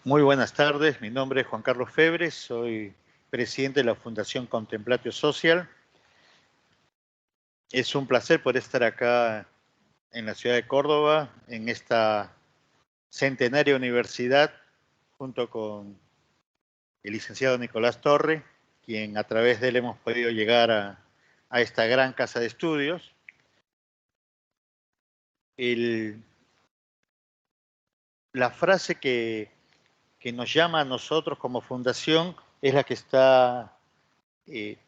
Muy buenas tardes, mi nombre es Juan Carlos Febres, soy presidente de la Fundación Contemplatio Social. Es un placer poder estar acá en la ciudad de Córdoba, en esta centenaria universidad, junto con el licenciado Nicolás Torre, quien a través de él hemos podido llegar a esta gran casa de estudios. La frase que nos llama a nosotros como fundación es la que está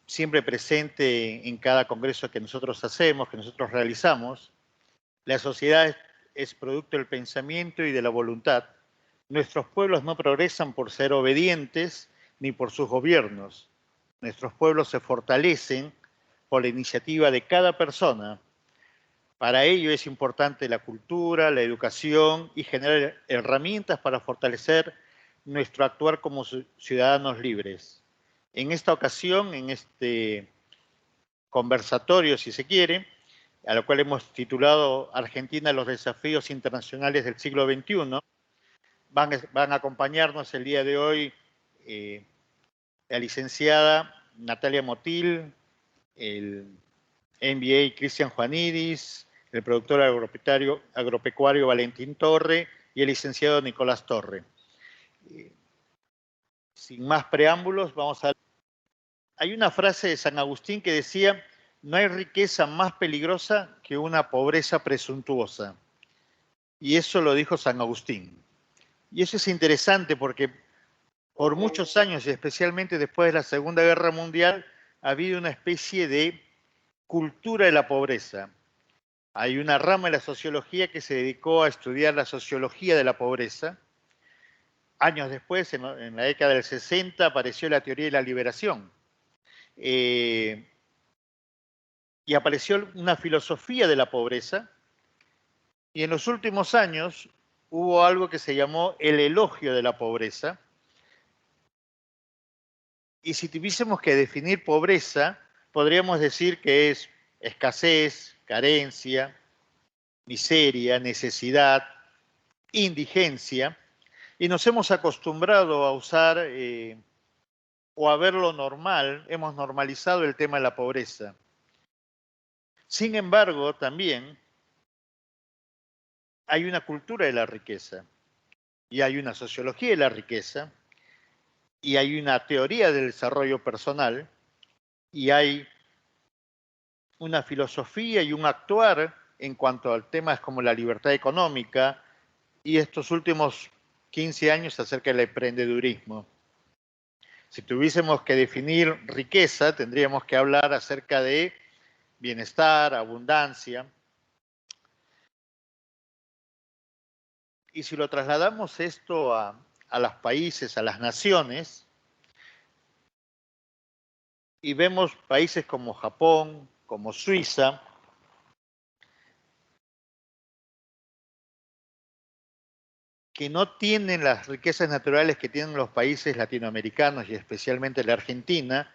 siempre presente en cada congreso que nosotros hacemos, que nosotros realizamos. La sociedad es producto del pensamiento y de la voluntad. Nuestros pueblos no progresan por ser obedientes ni por sus gobiernos. Nuestros pueblos se fortalecen por la iniciativa de cada persona. Para ello es importante la cultura, la educación y generar herramientas para fortalecer nuestro actuar como ciudadanos libres. En esta ocasión, en este conversatorio, si se quiere, a lo cual hemos titulado Argentina, los desafíos internacionales del siglo XXI, van a acompañarnos el día de hoy la licenciada Natalia Motil, el MBA Cristian Juanidis, el productor agropecuario Valentín Torre y el licenciado Nicolás Torre. Sin más preámbulos, vamos a... Hay una frase de San Agustín que decía: no hay riqueza más peligrosa que una pobreza presuntuosa. Y eso lo dijo San Agustín. Y eso es interesante porque por muchos años, y especialmente después de la Segunda Guerra Mundial, ha habido una especie de cultura de la pobreza. Hay una rama de la sociología que se dedicó a estudiar la sociología de la pobreza. Años después, en la década del 60, apareció la teoría de la liberación. Y apareció una filosofía de la pobreza. Y en los últimos años hubo algo que se llamó el elogio de la pobreza. Y si tuviésemos que definir pobreza, podríamos decir que es escasez, carencia, miseria, necesidad, indigencia, y nos hemos acostumbrado a usar o a verlo normal, hemos normalizado el tema de la pobreza. Sin embargo, también hay una cultura de la riqueza, y hay una sociología de la riqueza, y hay una teoría del desarrollo personal, y hay una filosofía y un actuar en cuanto a temas como la libertad económica y estos últimos 15 años acerca del emprendedurismo. Si tuviésemos que definir riqueza, tendríamos que hablar acerca de bienestar, abundancia. Y si lo trasladamos esto a los países, a las naciones, y vemos países como Japón, como Suiza, que no tienen las riquezas naturales que tienen los países latinoamericanos y especialmente la Argentina,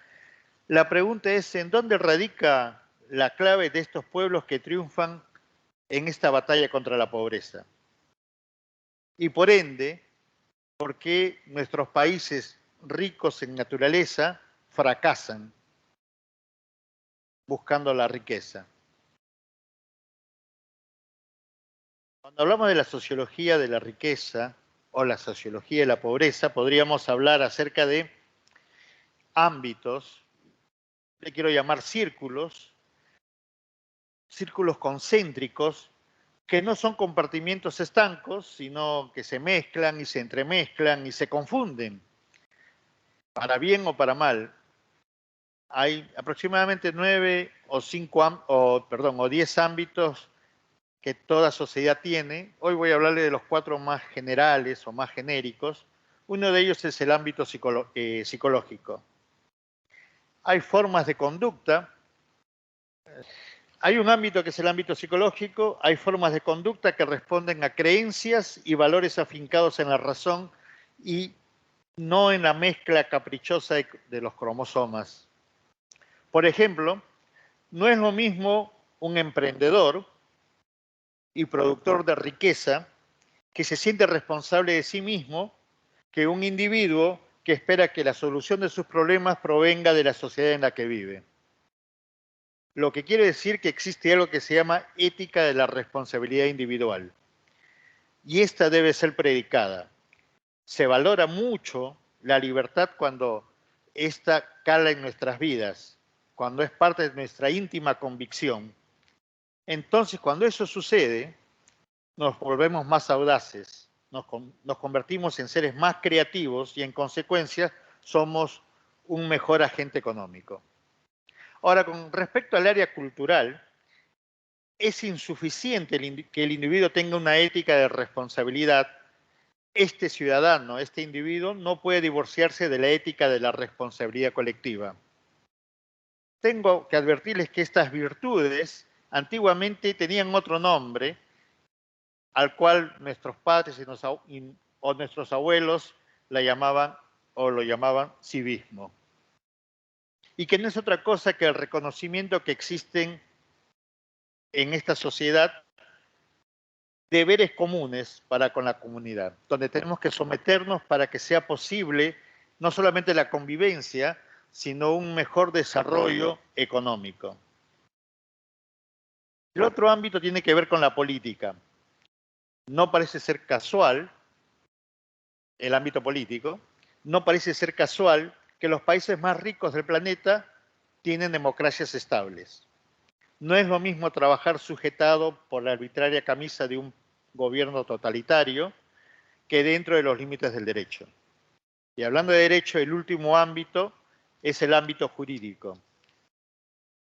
la pregunta es: ¿en dónde radica la clave de estos pueblos que triunfan en esta batalla contra la pobreza? Y por ende, ¿por qué nuestros países ricos en naturaleza fracasan buscando la riqueza? Cuando hablamos de la sociología de la riqueza o la sociología de la pobreza, podríamos hablar acerca de ámbitos, le quiero llamar círculos concéntricos, que no son compartimientos estancos, sino que se mezclan y se entremezclan y se confunden, para bien o para mal. Hay aproximadamente 9 o 10 ámbitos que toda sociedad tiene. Hoy voy a hablarle de los 4 más generales o más genéricos. Uno de ellos es el ámbito psicológico. Hay formas de conducta. Hay un ámbito que es el ámbito psicológico, hay formas de conducta que responden a creencias y valores afincados en la razón y no en la mezcla caprichosa de los cromosomas. Por ejemplo, no es lo mismo un emprendedor y productor de riqueza que se siente responsable de sí mismo que un individuo que espera que la solución de sus problemas provenga de la sociedad en la que vive. Lo que quiere decir que existe algo que se llama ética de la responsabilidad individual. Y esta debe ser predicada. Se valora mucho la libertad cuando esta cala en nuestras vidas, cuando es parte de nuestra íntima convicción. Entonces, cuando eso sucede, nos volvemos más audaces, nos convertimos en seres más creativos y en consecuencia somos un mejor agente económico. Ahora, con respecto al área cultural, es insuficiente que el individuo tenga una ética de responsabilidad. Este ciudadano, este individuo, no puede divorciarse de la ética de la responsabilidad colectiva. Tengo que advertirles que estas virtudes antiguamente tenían otro nombre, al cual nuestros padres o nuestros abuelos la llamaban o lo llamaban civismo. Y que no es otra cosa que el reconocimiento que existen en esta sociedad deberes comunes para con la comunidad, donde tenemos que someternos para que sea posible no solamente la convivencia, sino un mejor desarrollo económico. El otro ámbito tiene que ver con la política. No parece ser casual, el ámbito político, no parece ser casual que los países más ricos del planeta tienen democracias estables. No es lo mismo trabajar sujetado por la arbitraria camisa de un gobierno totalitario que dentro de los límites del derecho. Y hablando de derecho, el último ámbito es el ámbito jurídico.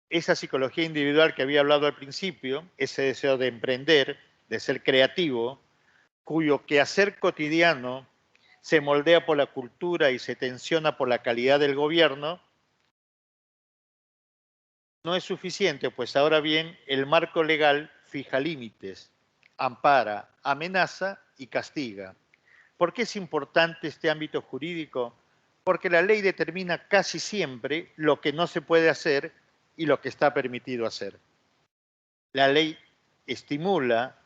Esa psicología individual que había hablado al principio, ese deseo de emprender, de ser creativo, cuyo quehacer cotidiano se moldea por la cultura y se tensiona por la calidad del gobierno, no es suficiente, pues ahora bien, el marco legal fija límites, ampara, amenaza y castiga. ¿Por qué es importante este ámbito jurídico? Porque la ley determina casi siempre lo que no se puede hacer y lo que está permitido hacer. La ley estimula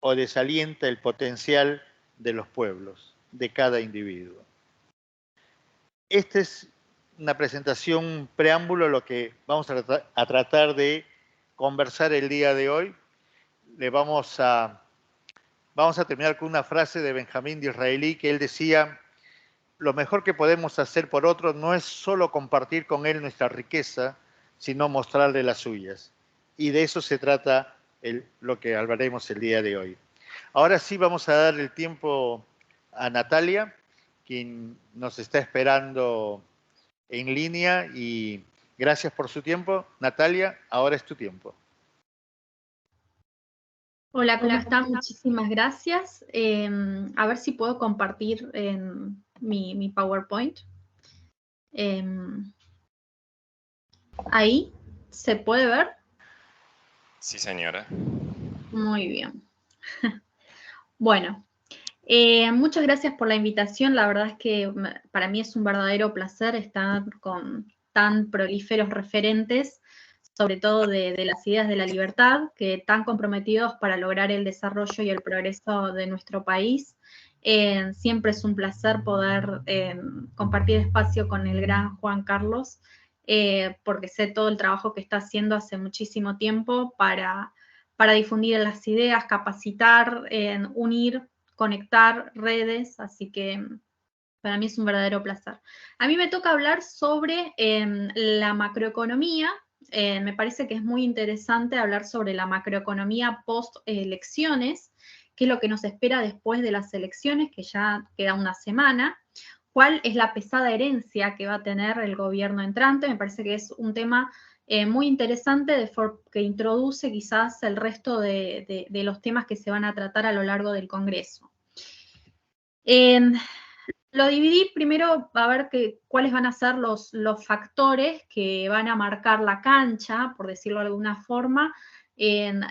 o desalienta el potencial de los pueblos, de cada individuo. Esta es una presentación, un preámbulo a lo que vamos a tratar de conversar el día de hoy. Vamos a terminar con una frase de Benjamín Disraeli que él decía: lo mejor que podemos hacer por otro no es solo compartir con él nuestra riqueza, sino mostrarle las suyas. Y de eso se trata lo que hablaremos el día de hoy. Ahora sí vamos a dar el tiempo a Natalia, quien nos está esperando en línea, y gracias por su tiempo. Natalia, ahora es tu tiempo. Hola, ¿cómo están? Muchísimas gracias. A ver si puedo compartir mi PowerPoint. Ahí, ¿se puede ver? Sí, señora. Muy bien. Bueno, muchas gracias por la invitación. La verdad es que para mí es un verdadero placer estar con tan prolíferos referentes, sobre todo de las ideas de la libertad, que tan comprometidos para lograr el desarrollo y el progreso de nuestro país. Siempre es un placer poder compartir espacio con el gran Juan Carlos, porque sé todo el trabajo que está haciendo hace muchísimo tiempo para difundir las ideas, capacitar, unir, conectar redes, así que para mí es un verdadero placer. A mí me toca hablar sobre la macroeconomía. Me parece que es muy interesante hablar sobre la macroeconomía post-elecciones, qué es lo que nos espera después de las elecciones, que ya queda una semana, cuál es la pesada herencia que va a tener el gobierno entrante. Me parece que es un tema muy interesante que introduce quizás el resto de los temas que se van a tratar a lo largo del Congreso. Lo dividí primero a ver cuáles van a ser los factores que van a marcar la cancha, por decirlo de alguna forma,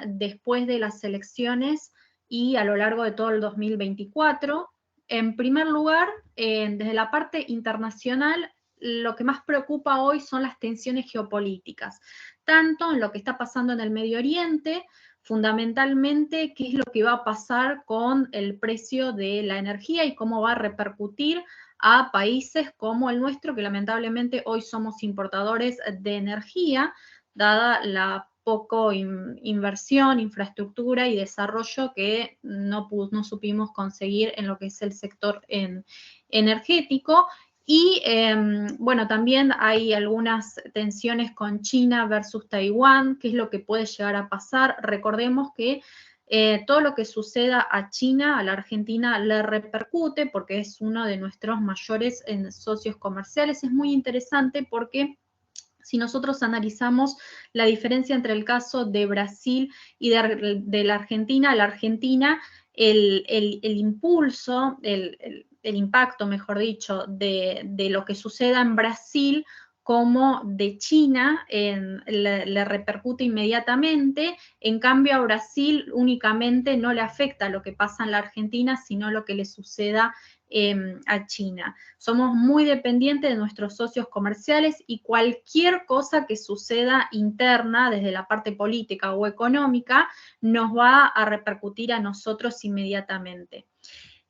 después de las elecciones y a lo largo de todo el 2024. En primer lugar, desde la parte internacional, lo que más preocupa hoy son las tensiones geopolíticas, tanto en lo que está pasando en el Medio Oriente, fundamentalmente qué es lo que va a pasar con el precio de la energía y cómo va a repercutir a países como el nuestro, que lamentablemente hoy somos importadores de energía, dada la poco inversión, infraestructura y desarrollo que no supimos conseguir en lo que es el sector energético. Y bueno, también hay algunas tensiones con China versus Taiwán, qué es lo que puede llegar a pasar. Recordemos que todo lo que suceda a China, a la Argentina, le repercute porque es uno de nuestros mayores socios comerciales. Es muy interesante porque si nosotros analizamos la diferencia entre el caso de Brasil y de la Argentina, el impulso, el impacto, mejor dicho, de lo que suceda en Brasil como de China le repercute inmediatamente. En cambio, a Brasil únicamente no le afecta lo que pasa en la Argentina, sino lo que le suceda a China. Somos muy dependientes de nuestros socios comerciales y cualquier cosa que suceda interna desde la parte política o económica nos va a repercutir a nosotros inmediatamente.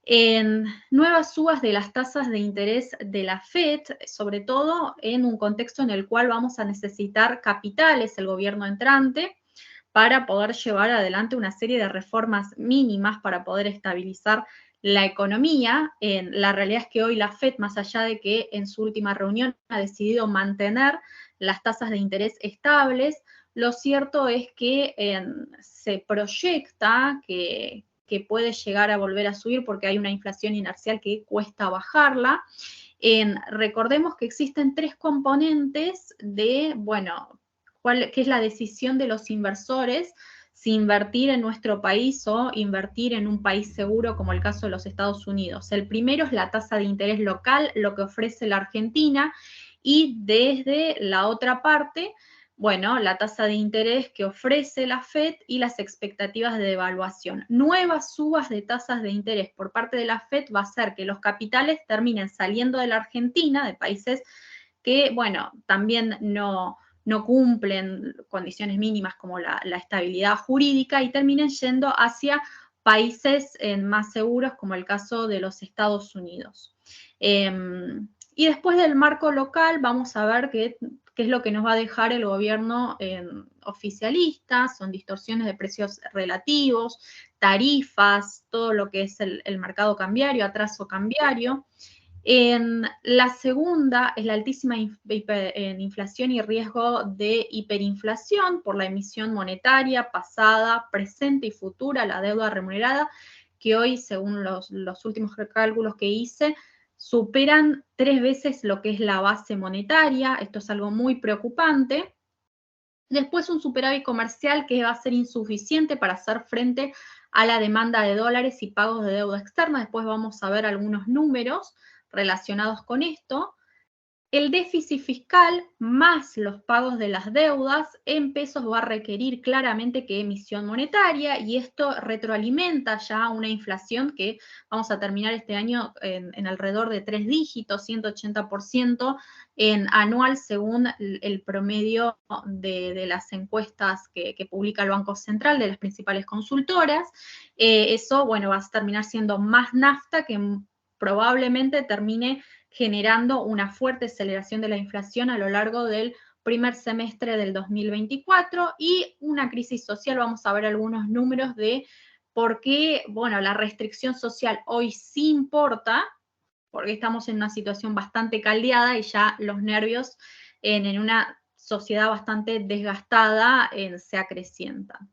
En nuevas subas de las tasas de interés de la FED, sobre todo en un contexto en el cual vamos a necesitar capitales, el gobierno entrante, para poder llevar adelante una serie de reformas mínimas para poder estabilizar la economía. La realidad es que hoy la FED, más allá de que en su última reunión ha decidido mantener las tasas de interés estables, lo cierto es que se proyecta que puede llegar a volver a subir porque hay una inflación inercial que cuesta bajarla. Recordemos que existen tres componentes de, bueno, qué es la decisión de los inversores, si invertir en nuestro país o invertir en un país seguro como el caso de los Estados Unidos. El primero es la tasa de interés local, lo que ofrece la Argentina, y desde la otra parte, bueno, la tasa de interés que ofrece la FED y las expectativas de devaluación. Nuevas subas de tasas de interés por parte de la FED va a hacer que los capitales terminen saliendo de la Argentina, de países que, bueno, también no cumplen condiciones mínimas como la estabilidad jurídica y terminen yendo hacia países más seguros como el caso de los Estados Unidos. Y después del marco local vamos a ver qué es lo que nos va a dejar el gobierno oficialista, son distorsiones de precios relativos, tarifas, todo lo que es el mercado cambiario, atraso cambiario. La segunda es la altísima inflación y riesgo de hiperinflación por la emisión monetaria pasada, presente y futura, la deuda remunerada, que hoy, según los últimos cálculos que hice, superan 3 veces lo que es la base monetaria. Esto es algo muy preocupante. Después un superávit comercial que va a ser insuficiente para hacer frente a la demanda de dólares y pagos de deuda externa. Después vamos a ver algunos números relacionados con esto. El déficit fiscal más los pagos de las deudas en pesos va a requerir claramente que emisión monetaria, y esto retroalimenta ya una inflación que vamos a terminar este año en alrededor de 3 dígitos, 180% anual, según el promedio de las encuestas que publica el Banco Central de las principales consultoras. Eso, bueno, va a terminar siendo más nafta que probablemente termine generando una fuerte aceleración de la inflación a lo largo del primer semestre del 2024 y una crisis social. Vamos a ver algunos números de por qué, bueno, la restricción social hoy sí importa, porque estamos en una situación bastante caldeada y ya los nervios en una sociedad bastante desgastada se acrecientan.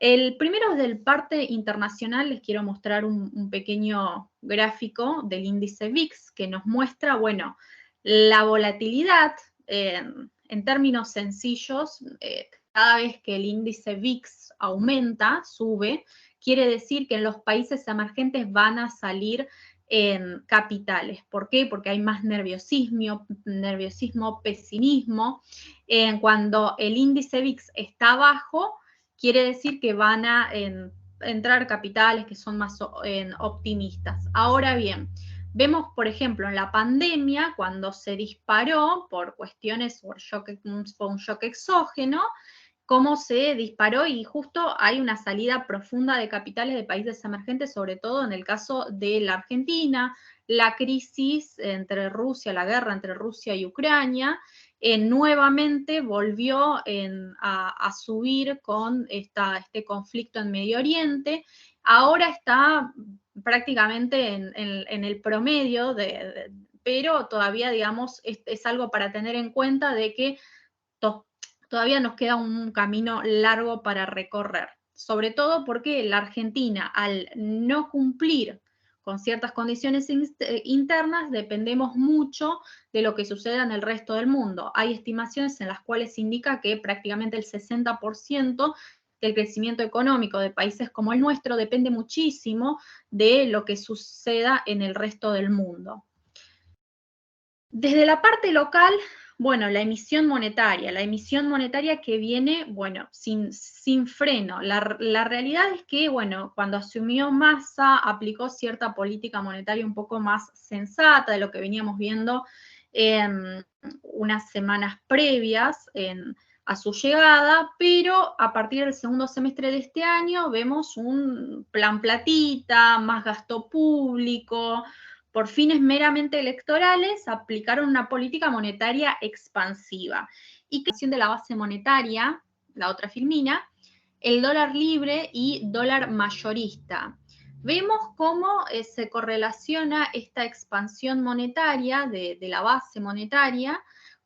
El primero del parte internacional, les quiero mostrar un pequeño gráfico del índice VIX que nos muestra, bueno, la volatilidad en términos sencillos. Cada vez que el índice VIX aumenta, sube, quiere decir que en los países emergentes van a salir en capitales. ¿Por qué? Porque hay más nerviosismo, pesimismo. Cuando el índice VIX está bajo, quiere decir que van a entrar capitales que son más optimistas. Ahora bien, Vemos, por ejemplo, en la pandemia, cuando se disparó por cuestiones, fue un shock exógeno, cómo se disparó y justo hay una salida profunda de capitales de países emergentes, sobre todo en el caso de la Argentina, la crisis entre Rusia, la guerra entre Rusia y Ucrania, nuevamente volvió a subir con este conflicto en Medio Oriente. Ahora está prácticamente en el promedio, pero todavía, digamos, es algo para tener en cuenta de que todavía nos queda un camino largo para recorrer, sobre todo porque la Argentina, al no cumplir con ciertas condiciones internas, dependemos mucho de lo que suceda en el resto del mundo. Hay estimaciones en las cuales indica que prácticamente el 60% del crecimiento económico de países como el nuestro depende muchísimo de lo que suceda en el resto del mundo. Desde la parte local, bueno, la emisión monetaria que viene, bueno, sin freno. La realidad es que, bueno, cuando asumió Massa, aplicó cierta política monetaria un poco más sensata de lo que veníamos viendo en unas semanas previas a su llegada, pero a partir del segundo semestre de este año vemos un plan platita, más gasto público. Por fines meramente electorales, aplicaron una política monetaria expansiva. Y que de la base monetaria, la otra filmina, el dólar libre y dólar mayorista. Vemos cómo se correlaciona esta expansión monetaria de la base monetaria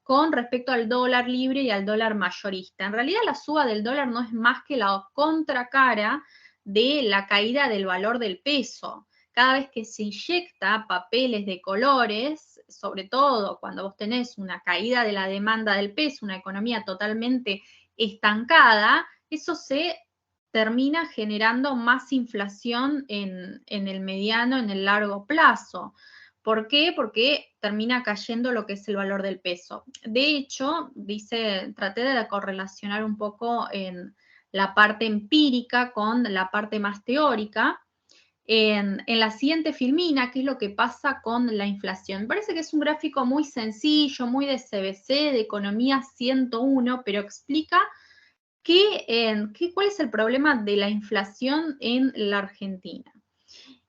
con respecto al dólar libre y al dólar mayorista. En realidad la suba del dólar no es más que la contracara de la caída del valor del peso. Cada vez que se inyecta papeles de colores, sobre todo cuando vos tenés una caída de la demanda del peso, una economía totalmente estancada, eso se termina generando más inflación en el mediano, en el largo plazo. ¿Por qué? Porque termina cayendo lo que es el valor del peso. De hecho, traté de correlacionar un poco en la parte empírica con la parte más teórica. En la siguiente filmina, ¿qué es lo que pasa con la inflación? Me parece que es un gráfico muy sencillo, muy de CBC, de Economía 101, pero explica cuál es el problema de la inflación en la Argentina.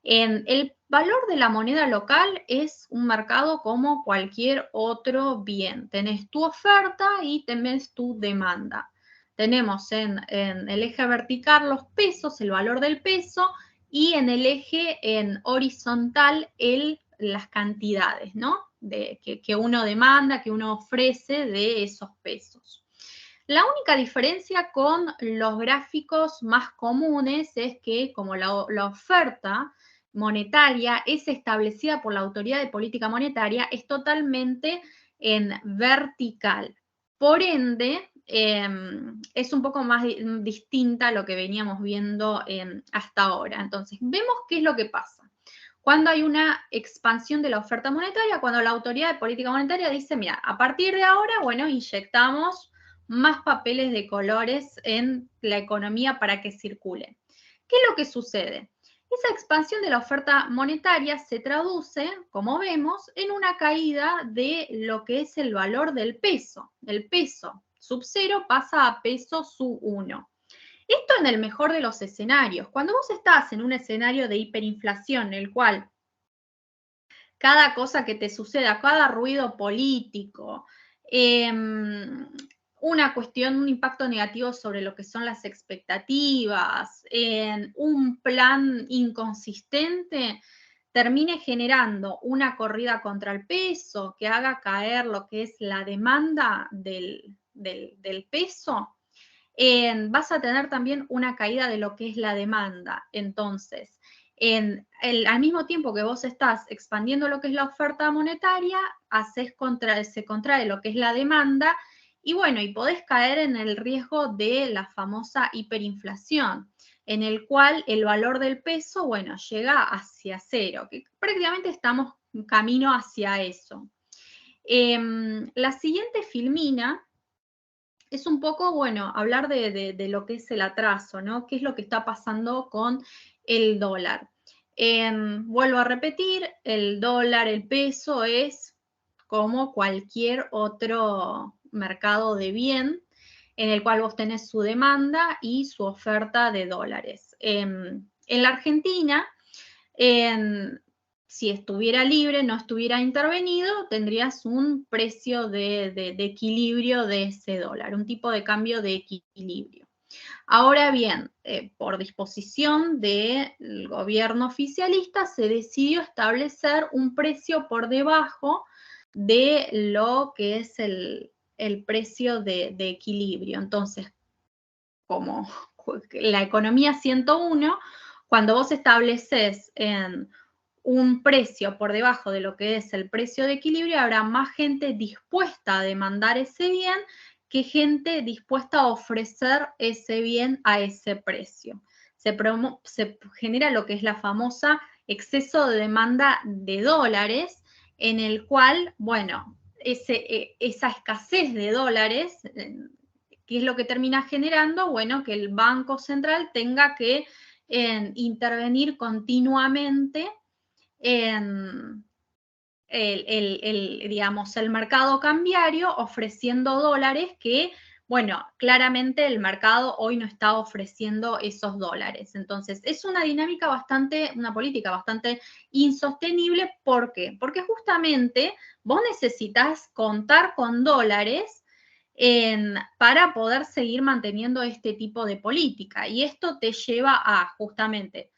El valor de la moneda local es un mercado como cualquier otro bien. Tenés tu oferta y tenés tu demanda. Tenemos en el eje vertical los pesos, el valor del peso, y en el eje horizontal las cantidades, ¿no? Que uno demanda, que uno ofrece de esos pesos. La única diferencia con los gráficos más comunes es que como la oferta monetaria es establecida por la Autoridad de Política Monetaria, es totalmente en vertical. Por ende, es un poco más distinta a lo que veníamos viendo hasta ahora. Entonces, vemos qué es lo que pasa. Cuando hay una expansión de la oferta monetaria, cuando la Autoridad de Política Monetaria dice, mira, a partir de ahora, bueno, inyectamos más papeles de colores en la economía para que circulen. ¿Qué es lo que sucede? Esa expansión de la oferta monetaria se traduce, como vemos, en una caída de lo que es el valor del peso. El peso sub 0 pasa a peso sub 1. Esto en el mejor de los escenarios. Cuando vos estás en un escenario de hiperinflación, en el cual cada cosa que te suceda, cada ruido político, una cuestión, un impacto negativo sobre lo que son las expectativas, un plan inconsistente, termine generando una corrida contra el peso que haga caer lo que es la demanda del peso, vas a tener también una caída de lo que es la demanda. Entonces, al mismo tiempo que vos estás expandiendo lo que es la oferta monetaria, se contrae lo que es la demanda y bueno, y podés caer en el riesgo de la famosa hiperinflación, en el cual el valor del peso, bueno, llega hacia cero, que prácticamente estamos camino hacia eso. La siguiente filmina es un poco, bueno, hablar de lo que es el atraso, ¿no? ¿Qué es lo que está pasando con el dólar? Vuelvo a repetir, el dólar, el peso es como cualquier otro mercado de bien en el cual vos tenés su demanda y su oferta de dólares. En la Argentina, si estuviera libre, no estuviera intervenido, tendrías un precio de equilibrio de ese dólar, un tipo de cambio de equilibrio. Ahora bien, por disposición del gobierno oficialista, se decidió establecer un precio por debajo de lo que es el precio de equilibrio. Entonces, como la economía 101, cuando vos estableces en un precio por debajo de lo que es el precio de equilibrio, habrá más gente dispuesta a demandar ese bien que gente dispuesta a ofrecer ese bien a ese precio. Se genera lo que es la famosa exceso de demanda de dólares, en el cual, bueno, esa escasez de dólares, ¿qué es lo que termina generando? Bueno, que el Banco Central tenga que intervenir continuamente en digamos, el mercado cambiario ofreciendo dólares que, bueno, claramente el mercado hoy no está ofreciendo esos dólares. Entonces, es una dinámica una política bastante insostenible. ¿Por qué? Porque justamente vos necesitas contar con dólares para poder seguir manteniendo este tipo de política. Y esto te lleva a justamente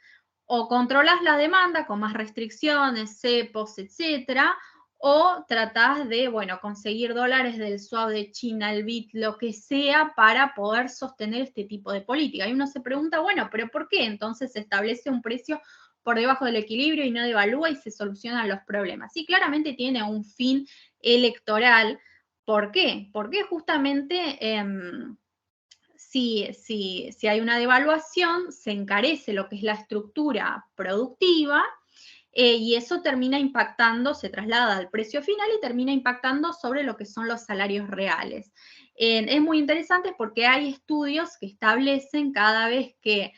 o controlas la demanda con más restricciones, cepos, etcétera, o tratás de, bueno, conseguir dólares del swap de China, el BIT, lo que sea, para poder sostener este tipo de política. Y uno se pregunta, bueno, ¿pero por qué entonces se establece un precio por debajo del equilibrio y no devalúa y se solucionan los problemas? Sí, claramente tiene un fin electoral. ¿Por qué? Porque justamente si hay una devaluación, se encarece lo que es la estructura productiva y eso termina impactando, se traslada al precio final y termina impactando sobre lo que son los salarios reales. Es muy interesante porque hay estudios que establecen cada vez que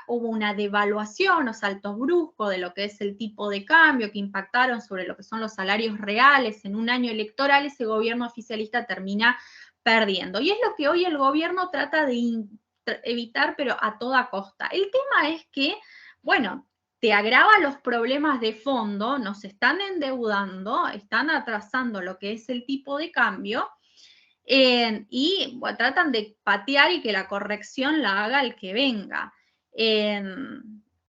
hubo una devaluación o saltos bruscos de lo que es el tipo de cambio que impactaron sobre lo que son los salarios reales en un año electoral, ese gobierno oficialista termina perdiendo. Y es lo que hoy el gobierno trata de evitar, pero a toda costa. El tema es que, bueno, te agrava los problemas de fondo, nos están endeudando, están atrasando lo que es el tipo de cambio y bueno, tratan de patear y que la corrección la haga el que venga.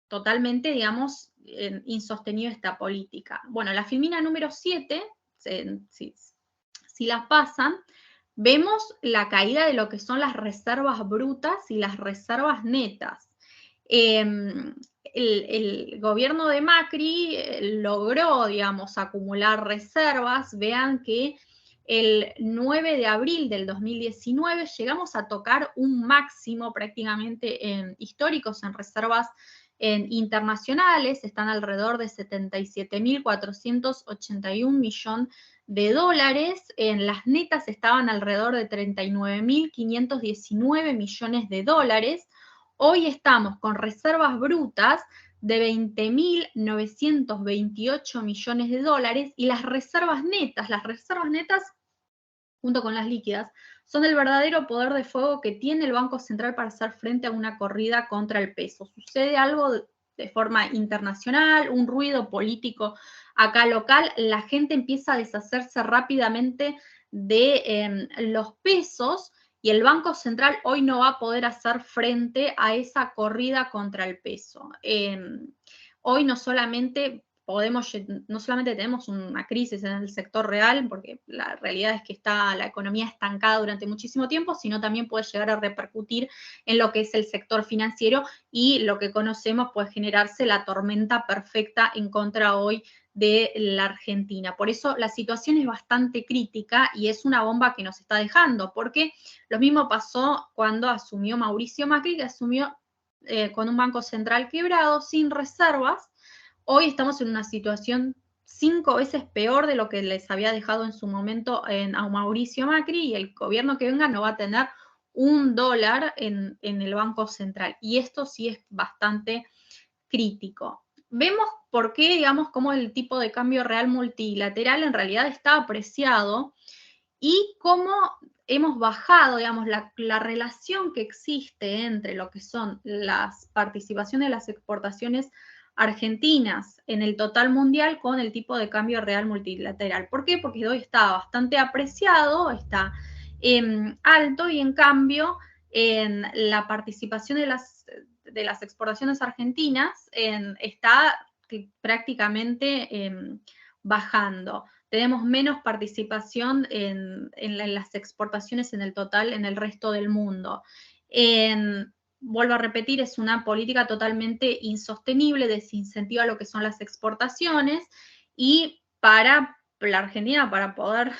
Totalmente, digamos, insostenible esta política. Bueno, la filmina número 7, si las pasan, vemos la caída de lo que son las reservas brutas y las reservas netas. El gobierno de Macri logró, digamos, acumular reservas. Vean que el 9 de abril del 2019 llegamos a tocar un máximo prácticamente históricos en reservas internacionales, están alrededor de 77.481 millones de dólares, en las netas estaban alrededor de 39.519 millones de dólares. Hoy estamos con reservas brutas de 20.928 millones de dólares y las reservas netas junto con las líquidas, son el verdadero poder de fuego que tiene el Banco Central para hacer frente a una corrida contra el peso. Sucede algo de forma internacional, un ruido político acá local, la gente empieza a deshacerse rápidamente de los pesos y el Banco Central hoy no va a poder hacer frente a esa corrida contra el peso. Hoy no solamente tenemos una crisis en el sector real, porque la realidad es que está la economía estancada durante muchísimo tiempo, sino también puede llegar a repercutir en lo que es el sector financiero y lo que conocemos puede generarse la tormenta perfecta en contra hoy de la Argentina. Por eso la situación es bastante crítica y es una bomba que nos está dejando, porque lo mismo pasó cuando asumió Mauricio Macri, que asumió con un banco central quebrado, sin reservas. Hoy estamos en una situación 5 veces peor de lo que les había dejado en su momento a Mauricio Macri, y el gobierno que venga no va a tener $1 en el Banco Central. Y esto sí es bastante crítico. Vemos por qué, digamos, cómo el tipo de cambio real multilateral en realidad está apreciado y cómo hemos bajado, digamos, la relación que existe entre lo que son las participaciones de las exportaciones argentinas en el total mundial con el tipo de cambio real multilateral. ¿Por qué? Porque hoy está bastante apreciado, está alto y en cambio en la participación de las exportaciones argentinas está prácticamente bajando. Tenemos menos participación en las exportaciones en el total en el resto del mundo. Vuelvo a repetir, es una política totalmente insostenible, desincentiva lo que son las exportaciones y para la Argentina, para poder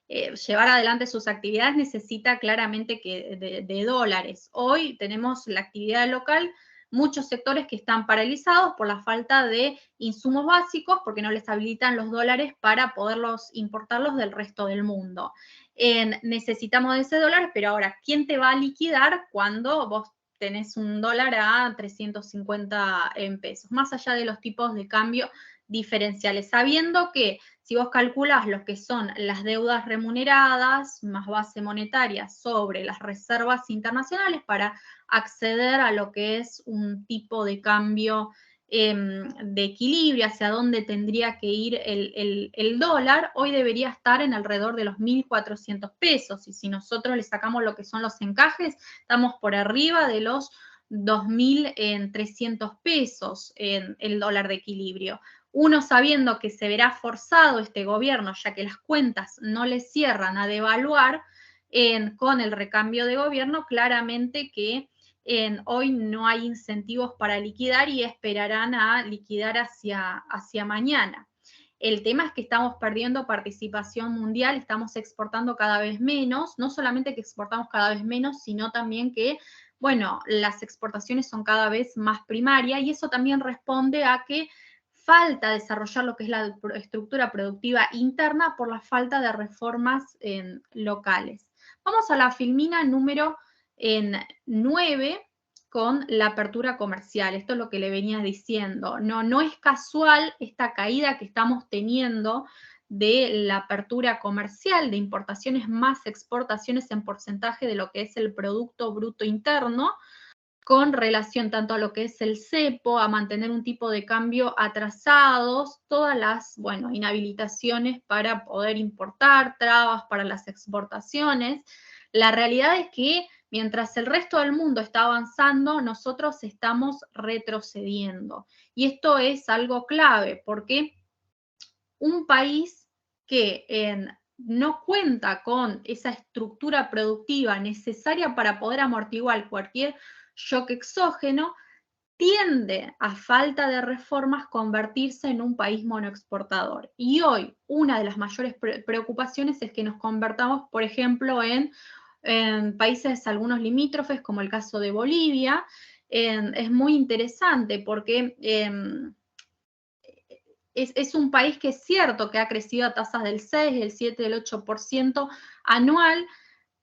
llevar adelante sus actividades, necesita claramente de dólares. Hoy tenemos la actividad local, muchos sectores que están paralizados por la falta de insumos básicos, porque no les habilitan los dólares para poderlos importarlos del resto del mundo. Necesitamos de ese dólar, pero ahora, ¿quién te va a liquidar cuando vos tenés un dólar a 350 pesos? Más allá de los tipos de cambio diferenciales, sabiendo que si vos calculás lo que son las deudas remuneradas más base monetaria sobre las reservas internacionales para acceder a lo que es un tipo de cambio de equilibrio, hacia dónde tendría que ir el dólar, hoy debería estar en alrededor de los 1.400 pesos. Y si nosotros le sacamos lo que son los encajes, estamos por arriba de los 2.300 pesos en el dólar de equilibrio. Uno sabiendo que se verá forzado este gobierno, ya que las cuentas no le cierran a devaluar con el recambio de gobierno, claramente que hoy no hay incentivos para liquidar y esperarán a liquidar hacia mañana. El tema es que estamos perdiendo participación mundial, estamos exportando cada vez menos, no solamente que exportamos cada vez menos, sino también que, bueno, las exportaciones son cada vez más primarias y eso también responde a que falta desarrollar lo que es la estructura productiva interna por la falta de reformas locales. Vamos a la filmina número 9 con la apertura comercial. Esto es lo que le venía diciendo. No es casual esta caída que estamos teniendo de la apertura comercial, de importaciones más exportaciones en porcentaje de lo que es el Producto Bruto Interno, con relación tanto a lo que es el cepo, a mantener un tipo de cambio atrasados, todas las, bueno, inhabilitaciones para poder importar, trabas para las exportaciones. La realidad es que mientras el resto del mundo está avanzando, nosotros estamos retrocediendo. Y esto es algo clave, porque un país que no cuenta con esa estructura productiva necesaria para poder amortiguar cualquier shock exógeno, tiende, a falta de reformas, convertirse en un país monoexportador. Y hoy una de las mayores preocupaciones es que nos convertamos, por ejemplo, en países algunos limítrofes, como el caso de Bolivia. Es muy interesante porque es un país que es cierto que ha crecido a tasas del 6, del 7, del 8% anual,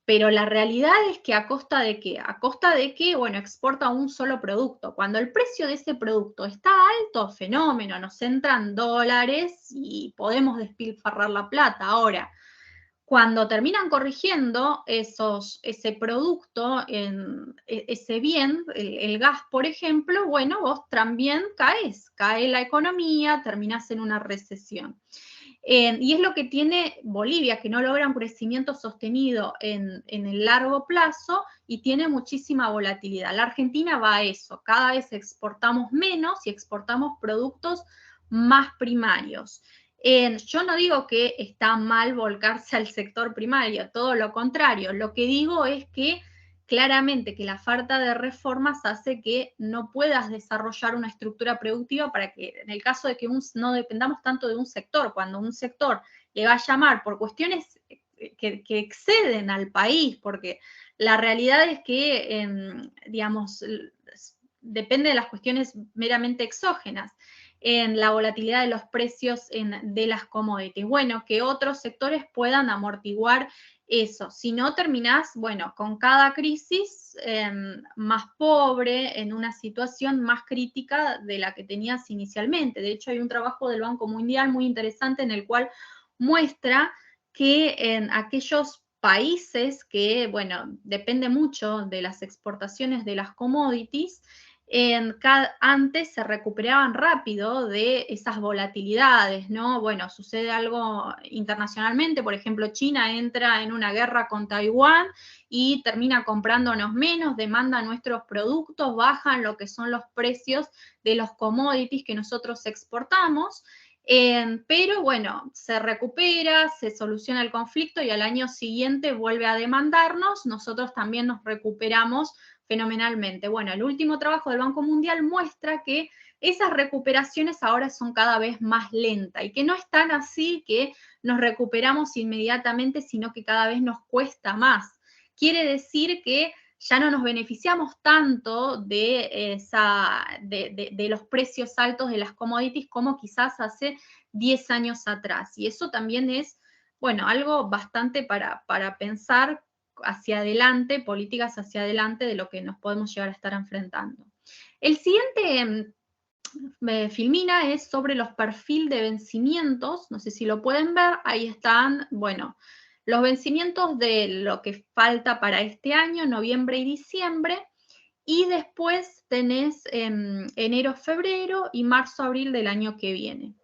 pero la realidad es que ¿a costa de qué? A costa de que, bueno, exporta un solo producto. Cuando el precio de ese producto está alto, fenómeno, nos entran dólares y podemos despilfarrar la plata. Ahora, cuando terminan corrigiendo ese producto, ese bien, el gas, por ejemplo, bueno, vos también cae la economía, terminás en una recesión. Y es lo que tiene Bolivia, que no logra un crecimiento sostenido en el largo plazo y tiene muchísima volatilidad. La Argentina va a eso, cada vez exportamos menos y exportamos productos más primarios. Yo no digo que está mal volcarse al sector primario, todo lo contrario. Lo que digo es que claramente que la falta de reformas hace que no puedas desarrollar una estructura productiva para que, en el caso de que no dependamos tanto de un sector, cuando un sector le va a llamar por cuestiones que exceden al país, porque la realidad es que, digamos, depende de las cuestiones meramente exógenas, en la volatilidad de los precios de las commodities. Bueno, que otros sectores puedan amortiguar eso. Si no, terminás, bueno, con cada crisis más pobre, en una situación más crítica de la que tenías inicialmente. De hecho, hay un trabajo del Banco Mundial muy interesante en el cual muestra que en aquellos países que, bueno, depende mucho de las exportaciones de las commodities, antes se recuperaban rápido de esas volatilidades, ¿no? Bueno, sucede algo internacionalmente, por ejemplo, China entra en una guerra con Taiwán y termina comprándonos menos, demanda nuestros productos, bajan lo que son los precios de los commodities que nosotros exportamos. Pero bueno, se recupera, se soluciona el conflicto y al año siguiente vuelve a demandarnos, nosotros también nos recuperamos fenomenalmente. Bueno, el último trabajo del Banco Mundial muestra que esas recuperaciones ahora son cada vez más lentas y que no es tan así que nos recuperamos inmediatamente, sino que cada vez nos cuesta más. Quiere decir que ya no nos beneficiamos tanto de los precios altos de las commodities como quizás hace 10 años atrás. Y eso también es, bueno, algo bastante para pensar hacia adelante, políticas hacia adelante de lo que nos podemos llegar a estar enfrentando. El siguiente filmina es sobre los perfiles de vencimientos, no sé si lo pueden ver, ahí están, bueno, los vencimientos de lo que falta para este año, noviembre y diciembre, y después tenés enero, febrero y marzo, abril del año que viene.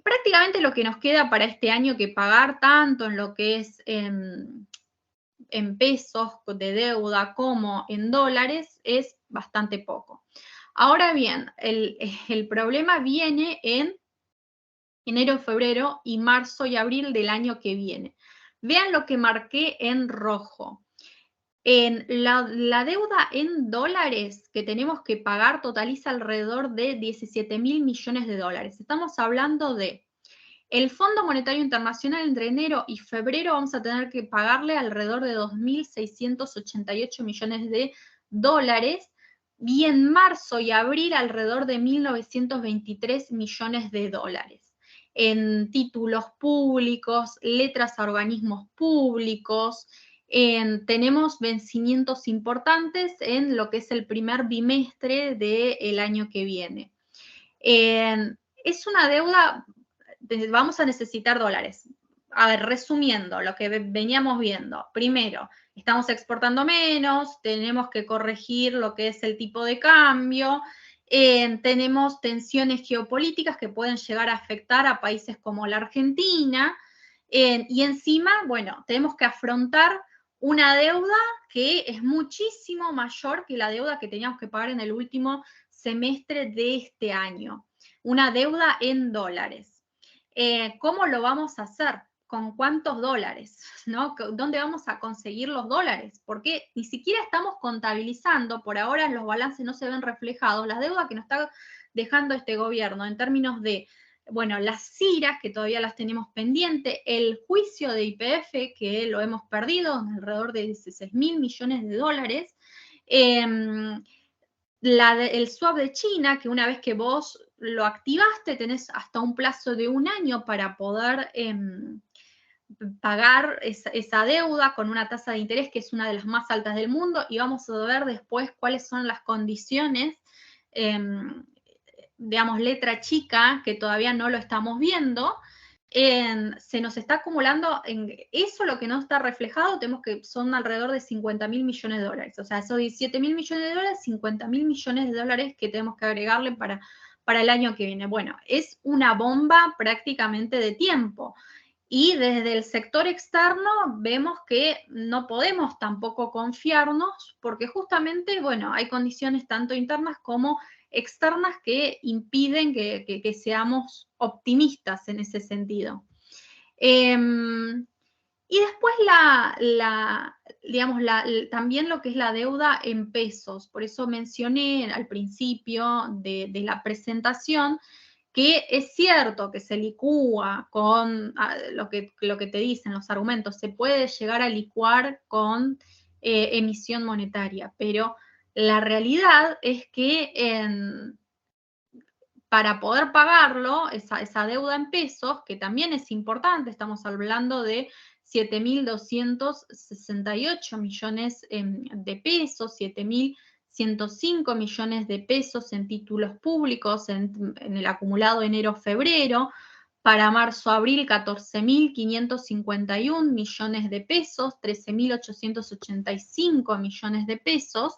Prácticamente lo que nos queda para este año que pagar tanto en lo que es en pesos de deuda como en dólares es bastante poco. Ahora bien, el problema viene en enero, febrero y marzo y abril del año que viene. Vean lo que marqué en rojo. En la deuda en dólares que tenemos que pagar totaliza alrededor de 17.000 millones de dólares. Estamos hablando de el Fondo Monetario Internacional entre enero y febrero vamos a tener que pagarle alrededor de 2.688 millones de dólares y en marzo y abril alrededor de 1.923 millones de dólares en títulos públicos, letras a organismos públicos. Tenemos vencimientos importantes en lo que es el primer bimestre del año que viene. Es una deuda, vamos a necesitar dólares. A ver, resumiendo lo que veníamos viendo. Primero, estamos exportando menos, tenemos que corregir lo que es el tipo de cambio, tenemos tensiones geopolíticas que pueden llegar a afectar a países como la Argentina, y encima, bueno, tenemos que afrontar una deuda que es muchísimo mayor que la deuda que teníamos que pagar en el último semestre de este año. Una deuda en dólares. ¿Cómo lo vamos a hacer? ¿Con cuántos dólares? ¿No? ¿Dónde vamos a conseguir los dólares? Porque ni siquiera estamos contabilizando, por ahora los balances no se ven reflejados, las deudas que nos está dejando este gobierno en términos de, bueno, las CIRAs, que todavía las tenemos pendientes, el juicio de YPF, que lo hemos perdido, alrededor de 16.000 millones de dólares, el swap de China, que una vez que vos lo activaste, tenés hasta un plazo de un año para poder pagar esa deuda con una tasa de interés que es una de las más altas del mundo, y vamos a ver después cuáles son las condiciones, digamos, letra chica, que todavía no lo estamos viendo. Se nos está acumulando, eso lo que no está reflejado, tenemos que son alrededor de 50.000 millones de dólares. O sea, esos 17.000 millones de dólares, 50.000 millones de dólares que tenemos que agregarle para el año que viene. Bueno, es una bomba prácticamente de tiempo. Y desde el sector externo vemos que no podemos tampoco confiarnos porque justamente, bueno, hay condiciones tanto internas como externas que impiden que seamos optimistas en ese sentido. Y después digamos, también lo que es la deuda en pesos. Por eso mencioné al principio de la presentación que es cierto que se licúa con lo que te dicen los argumentos, se puede llegar a licuar con emisión monetaria, pero la realidad es que para poder pagarlo, esa deuda en pesos, que también es importante, estamos hablando de 7.268 millones de pesos, 7.105 millones de pesos en títulos públicos en el acumulado enero-febrero. Para marzo-abril, 14.551 millones de pesos, 13.885 millones de pesos.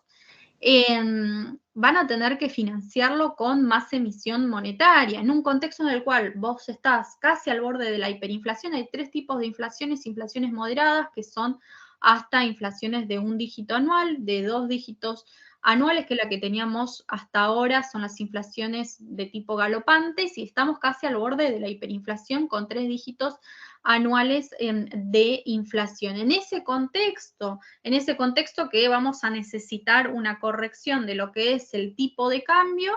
Van a tener que financiarlo con más emisión monetaria, en un contexto en el cual vos estás casi al borde de la hiperinflación. Hay tres tipos de inflaciones: inflaciones moderadas, que son hasta inflaciones de 1 dígito anual, de 2 dígitos anuales, que es la que teníamos hasta ahora, son las inflaciones de tipo galopantes, y estamos casi al borde de la hiperinflación con 3 dígitos anuales de inflación. En ese contexto que vamos a necesitar una corrección de lo que es el tipo de cambio,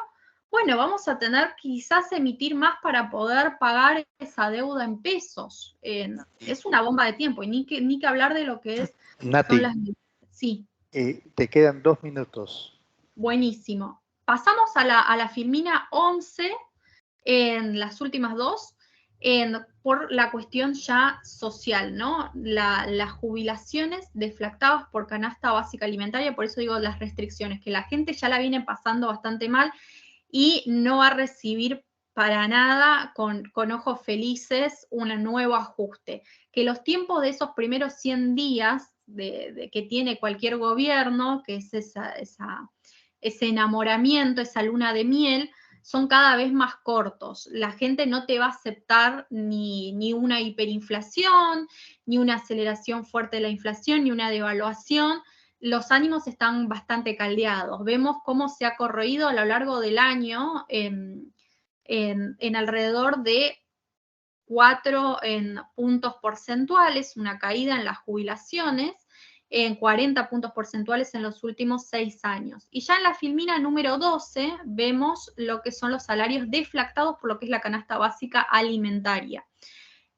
bueno, vamos a tener quizás emitir más para poder pagar esa deuda en pesos. Es una bomba de tiempo, y ni que hablar de lo que es... Nati, sí. Te quedan 2 minutos. Buenísimo. Pasamos a la Filmina 11, en las últimas dos, por la cuestión ya social, ¿no? Las jubilaciones deflactadas por canasta básica alimentaria, por eso digo las restricciones, que la gente ya la viene pasando bastante mal y no va a recibir para nada con ojos felices un nuevo ajuste. Que los tiempos de esos primeros 100 días que tiene cualquier gobierno, que es ese enamoramiento, esa luna de miel, son cada vez más cortos. La gente no te va a aceptar ni una hiperinflación, ni una aceleración fuerte de la inflación, ni una devaluación. Los ánimos están bastante caldeados. Vemos cómo se ha corroído a lo largo del año en alrededor de 4 puntos porcentuales, una caída en las jubilaciones, en 40 puntos porcentuales en los últimos 6 años. Y ya en la Filmina número 12 vemos lo que son los salarios deflactados por lo que es la canasta básica alimentaria.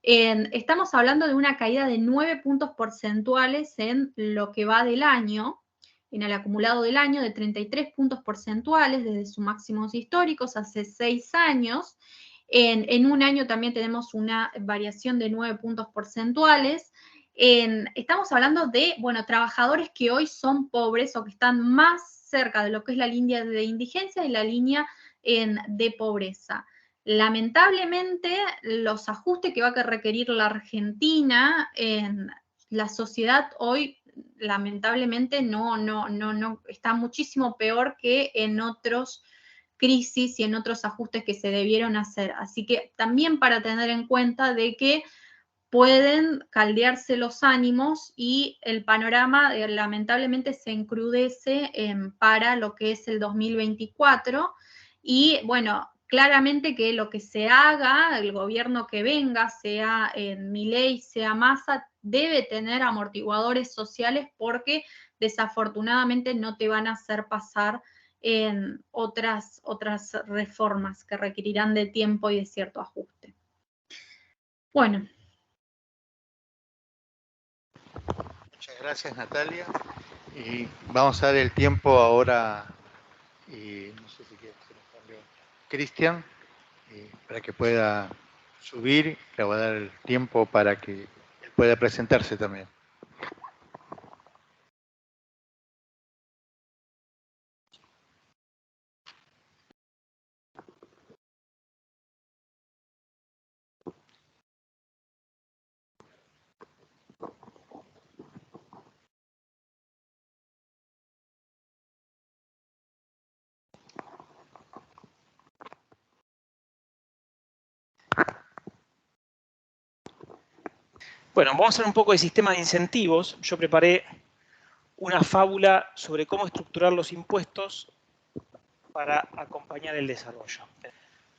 Estamos hablando de una caída de 9 puntos porcentuales en lo que va del año, en el acumulado del año, de 33 puntos porcentuales desde sus máximos históricos hace 6 años. En un año también tenemos una variación de 9 puntos porcentuales. Estamos hablando de, bueno, trabajadores que hoy son pobres o que están más cerca de lo que es la línea de indigencia y la línea de pobreza. Lamentablemente, los ajustes que va a requerir la Argentina, la sociedad hoy, lamentablemente, no está muchísimo peor que en otros crisis y en otros ajustes que se debieron hacer. Así que también para tener en cuenta de que pueden caldearse los ánimos y el panorama lamentablemente se encrudece para lo que es el 2024. Y bueno, claramente que lo que se haga, el gobierno que venga, sea Milei, sea Massa, debe tener amortiguadores sociales, porque desafortunadamente no te van a hacer pasar en otras reformas que requerirán de tiempo y de cierto ajuste. Bueno. Muchas gracias, Natalia. Y vamos a dar el tiempo ahora, no sé si quieres hacer un cambio, Cristian, para que pueda subir. Le voy a dar el tiempo para que él pueda presentarse también. Bueno, vamos a hablar un poco de sistema de incentivos. Yo preparé una fábula sobre cómo estructurar los impuestos para acompañar el desarrollo.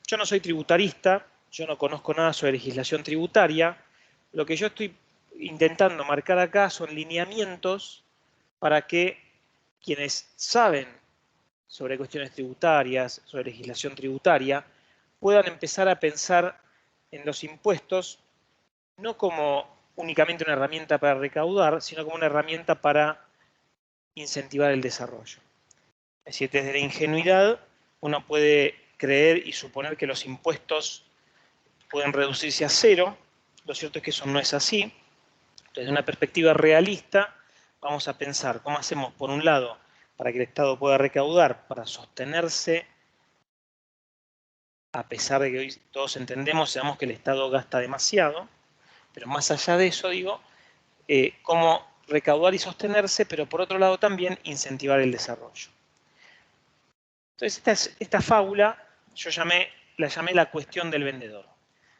Yo no soy tributarista, yo no conozco nada sobre legislación tributaria. Lo que yo estoy intentando marcar acá son lineamientos para que quienes saben sobre cuestiones tributarias, sobre legislación tributaria, puedan empezar a pensar en los impuestos no como únicamente una herramienta para recaudar, sino como una herramienta para incentivar el desarrollo. Es decir, desde la ingenuidad uno puede creer y suponer que los impuestos pueden reducirse a cero. Lo cierto es que eso no es así. Desde una perspectiva realista, vamos a pensar cómo hacemos, por un lado, para que el Estado pueda recaudar, para sostenerse, a pesar de que hoy todos entendemos, sabemos que el Estado gasta demasiado, pero más allá de eso, digo, cómo recaudar y sostenerse, pero por otro lado también incentivar el desarrollo. Entonces, esta fábula yo la llamé la cuestión del vendedor.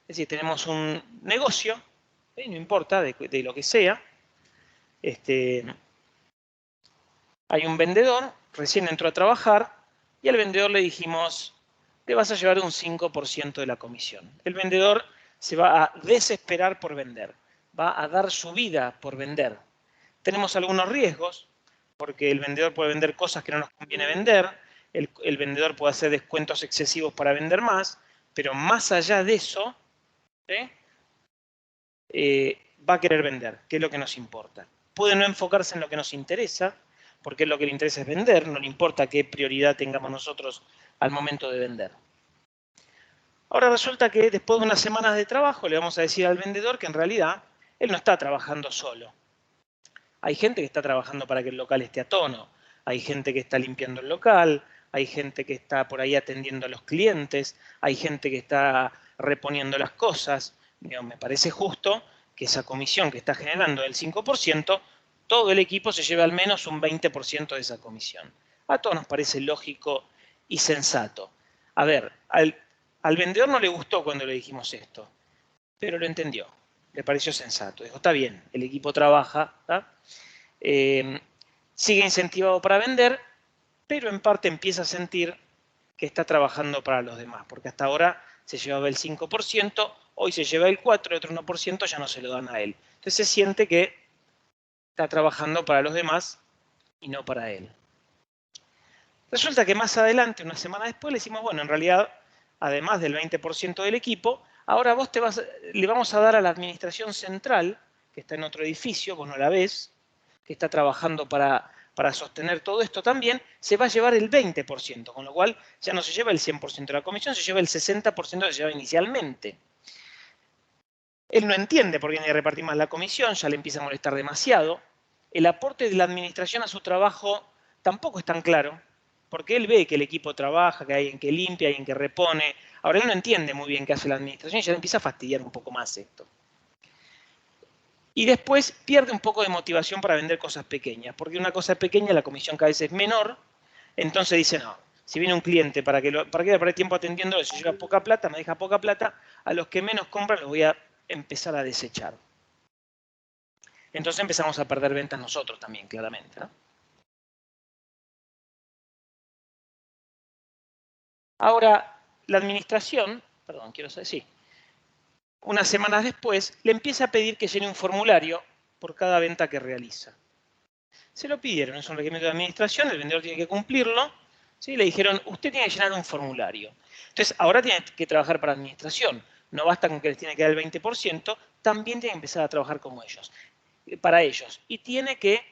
Es decir, tenemos un negocio, no importa de lo que sea, hay un vendedor, recién entró a trabajar, y al vendedor le dijimos, te vas a llevar un 5% de la comisión. El vendedor se va a desesperar por vender, va a dar su vida por vender. Tenemos algunos riesgos, porque el vendedor puede vender cosas que no nos conviene vender, el vendedor puede hacer descuentos excesivos para vender más, pero más allá de eso, va a querer vender, que es lo que nos importa. Puede no enfocarse en lo que nos interesa, porque lo que le interesa es vender, no le importa qué prioridad tengamos nosotros al momento de vender. Ahora resulta que después de unas semanas de trabajo le vamos a decir al vendedor que en realidad él no está trabajando solo. Hay gente que está trabajando para que el local esté a tono, hay gente que está limpiando el local, hay gente que está por ahí atendiendo a los clientes, hay gente que está reponiendo las cosas. Me parece justo que esa comisión que está generando del 5%, todo el equipo se lleve al menos un 20% de esa comisión. A todos nos parece lógico y sensato. A ver, al vendedor no le gustó cuando le dijimos esto, pero lo entendió, le pareció sensato. Dijo, está bien, el equipo trabaja, sigue incentivado para vender, pero en parte empieza a sentir que está trabajando para los demás, porque hasta ahora se llevaba el 5%, hoy se lleva el 4%, el otro 1% ya no se lo dan a él. Entonces se siente que está trabajando para los demás y no para él. Resulta que más adelante, una semana después, le decimos, bueno, en realidad, además del 20% del equipo, ahora vos le vamos a dar a la administración central, que está en otro edificio, vos no la ves, que está trabajando para sostener todo esto también, se va a llevar el 20%, con lo cual ya no se lleva el 100% de la comisión, se lleva el 60% que se lleva inicialmente. Él no entiende por qué tiene que repartir más la comisión, ya le empieza a molestar demasiado. El aporte de la administración a su trabajo tampoco es tan claro, porque él ve que el equipo trabaja, que hay alguien que limpia, hay alguien que repone. Ahora él no entiende muy bien qué hace la administración y ya le empieza a fastidiar un poco más esto. Y después pierde un poco de motivación para vender cosas pequeñas, porque una cosa pequeña la comisión cada vez es menor, entonces dice, no, si viene un cliente para que le perder tiempo atendiendo, si lleva poca plata, me deja poca plata, a los que menos compran los voy a empezar a desechar. Entonces empezamos a perder ventas nosotros también, claramente, ¿no? Ahora, la administración, unas semanas después, le empieza a pedir que llene un formulario por cada venta que realiza. Se lo pidieron, es un requerimiento de administración, el vendedor tiene que cumplirlo. ¿Sí? Le dijeron, usted tiene que llenar un formulario. Entonces, ahora tiene que trabajar para administración. No basta con que les tiene que dar el 20%, también tiene que empezar a trabajar como ellos, para ellos. Y tiene que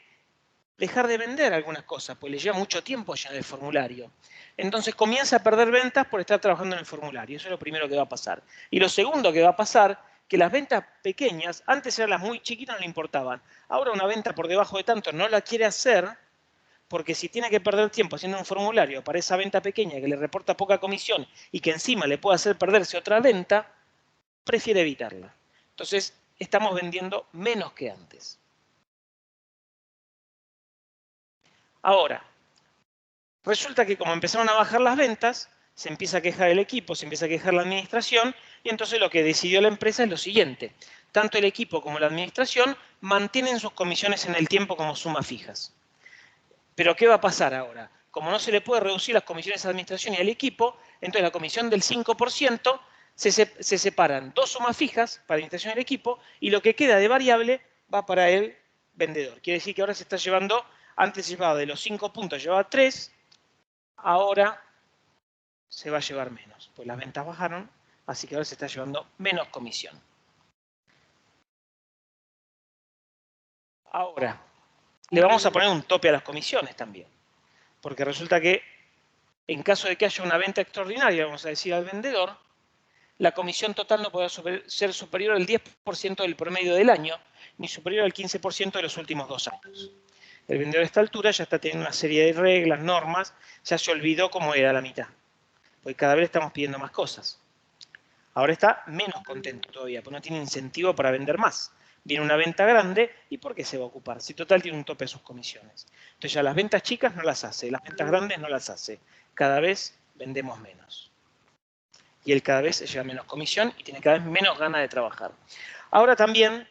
dejar de vender algunas cosas, pues le lleva mucho tiempo llenar el formulario. Entonces comienza a perder ventas por estar trabajando en el formulario. Eso es lo primero que va a pasar. Y lo segundo que va a pasar, que las ventas pequeñas, antes eran las muy chiquitas, no le importaban. Ahora una venta por debajo de tanto no la quiere hacer, porque si tiene que perder tiempo haciendo un formulario para esa venta pequeña que le reporta poca comisión y que encima le puede hacer perderse otra venta, prefiere evitarla. Entonces estamos vendiendo menos que antes. Ahora, resulta que como empezaron a bajar las ventas, se empieza a quejar el equipo, se empieza a quejar la administración, y entonces lo que decidió la empresa es lo siguiente. Tanto el equipo como la administración mantienen sus comisiones en el tiempo como sumas fijas. Pero ¿qué va a pasar ahora? Como no se le puede reducir las comisiones a la administración y al equipo, entonces la comisión del 5% se separan dos sumas fijas para la administración y el equipo, y lo que queda de variable va para el vendedor. Quiere decir que ahora se está llevando, antes se llevaba de los 5 puntos, llevaba 3, ahora se va a llevar menos, pues las ventas bajaron, así que ahora se está llevando menos comisión. Ahora, le vamos a poner un tope a las comisiones también, porque resulta que en caso de que haya una venta extraordinaria, vamos a decir al vendedor, la comisión total no podrá ser superior al 10% del promedio del año, ni superior al 15% de los últimos 2 años. El vendedor a esta altura ya está teniendo una serie de reglas, normas, ya se olvidó cómo era la mitad, porque cada vez estamos pidiendo más cosas. Ahora está menos contento todavía, porque no tiene incentivo para vender más. Viene una venta grande, ¿y por qué se va a ocupar? Si total tiene un tope de sus comisiones. Entonces ya las ventas chicas no las hace, las ventas grandes no las hace. Cada vez vendemos menos. Y él cada vez se lleva menos comisión y tiene cada vez menos ganas de trabajar. Ahora también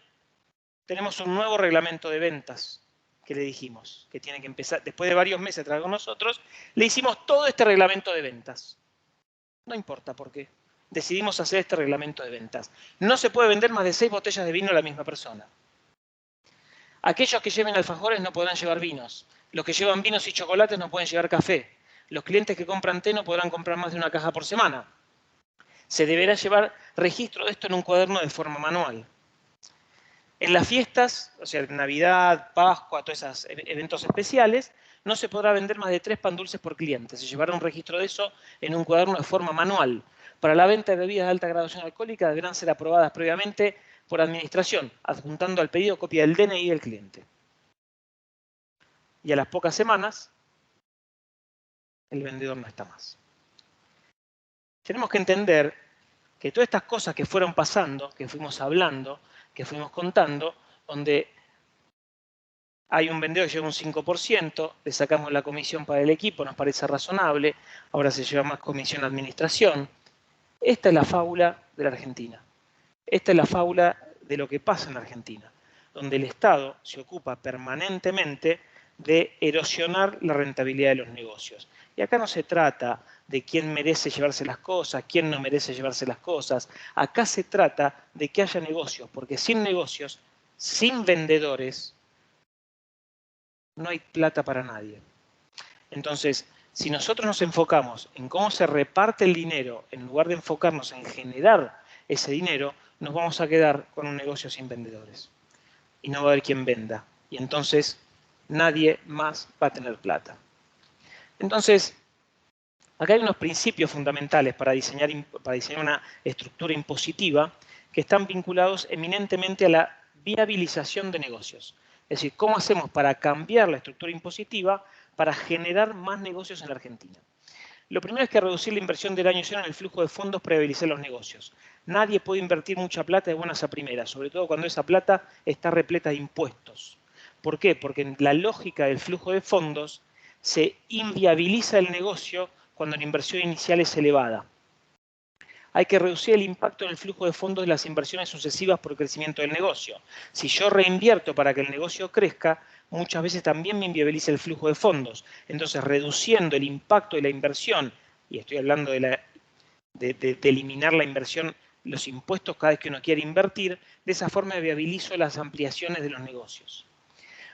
tenemos un nuevo reglamento de ventas que le dijimos, que tiene que empezar, después de varios meses de trabajar con nosotros, le hicimos todo este reglamento de ventas. No importa por qué. Decidimos hacer este reglamento de ventas. No se puede vender más de 6 botellas de vino a la misma persona. Aquellos que lleven alfajores no podrán llevar vinos. Los que llevan vinos y chocolates no pueden llevar café. Los clientes que compran té no podrán comprar más de una caja por semana. Se deberá llevar registro de esto en un cuaderno de forma manual. En las fiestas, o sea, Navidad, Pascua, todos esos eventos especiales, no se podrá vender más de 3 pan dulces por cliente. Se llevará un registro de eso en un cuaderno de forma manual. Para la venta de bebidas de alta graduación alcohólica deberán ser aprobadas previamente por administración, adjuntando al pedido copia del DNI del cliente. Y a las pocas semanas, el vendedor no está más. Tenemos que entender que todas estas cosas que fueron pasando, que fuimos hablando, que fuimos contando, donde hay un vendedor que lleva un 5%, le sacamos la comisión para el equipo, nos parece razonable, ahora se lleva más comisión a administración. Esta es la fábula de la Argentina. Esta es la fábula de lo que pasa en la Argentina, donde el Estado se ocupa permanentemente de erosionar la rentabilidad de los negocios. Y acá no se trata de quién merece llevarse las cosas, quién no merece llevarse las cosas. Acá se trata de que haya negocios, porque sin negocios, sin vendedores, no hay plata para nadie. Entonces, si nosotros nos enfocamos en cómo se reparte el dinero, en lugar de enfocarnos en generar ese dinero, nos vamos a quedar con un negocio sin vendedores. Y no va a haber quien venda. Y entonces nadie más va a tener plata. Entonces, acá hay unos principios fundamentales para diseñar una estructura impositiva que están vinculados eminentemente a la viabilización de negocios. Es decir, ¿cómo hacemos para cambiar la estructura impositiva para generar más negocios en la Argentina? Lo primero es que reducir la inversión del año cero en el flujo de fondos para viabilizar los negocios. Nadie puede invertir mucha plata de buenas a primeras, sobre todo cuando esa plata está repleta de impuestos. ¿Por qué? Porque en la lógica del flujo de fondos se inviabiliza el negocio cuando la inversión inicial es elevada. Hay que reducir el impacto en el flujo de fondos de las inversiones sucesivas por el crecimiento del negocio. Si yo reinvierto para que el negocio crezca, muchas veces también me inviabiliza el flujo de fondos. Entonces, reduciendo el impacto de la inversión, y estoy hablando de eliminar la inversión, los impuestos cada vez que uno quiere invertir, de esa forma viabilizo las ampliaciones de los negocios.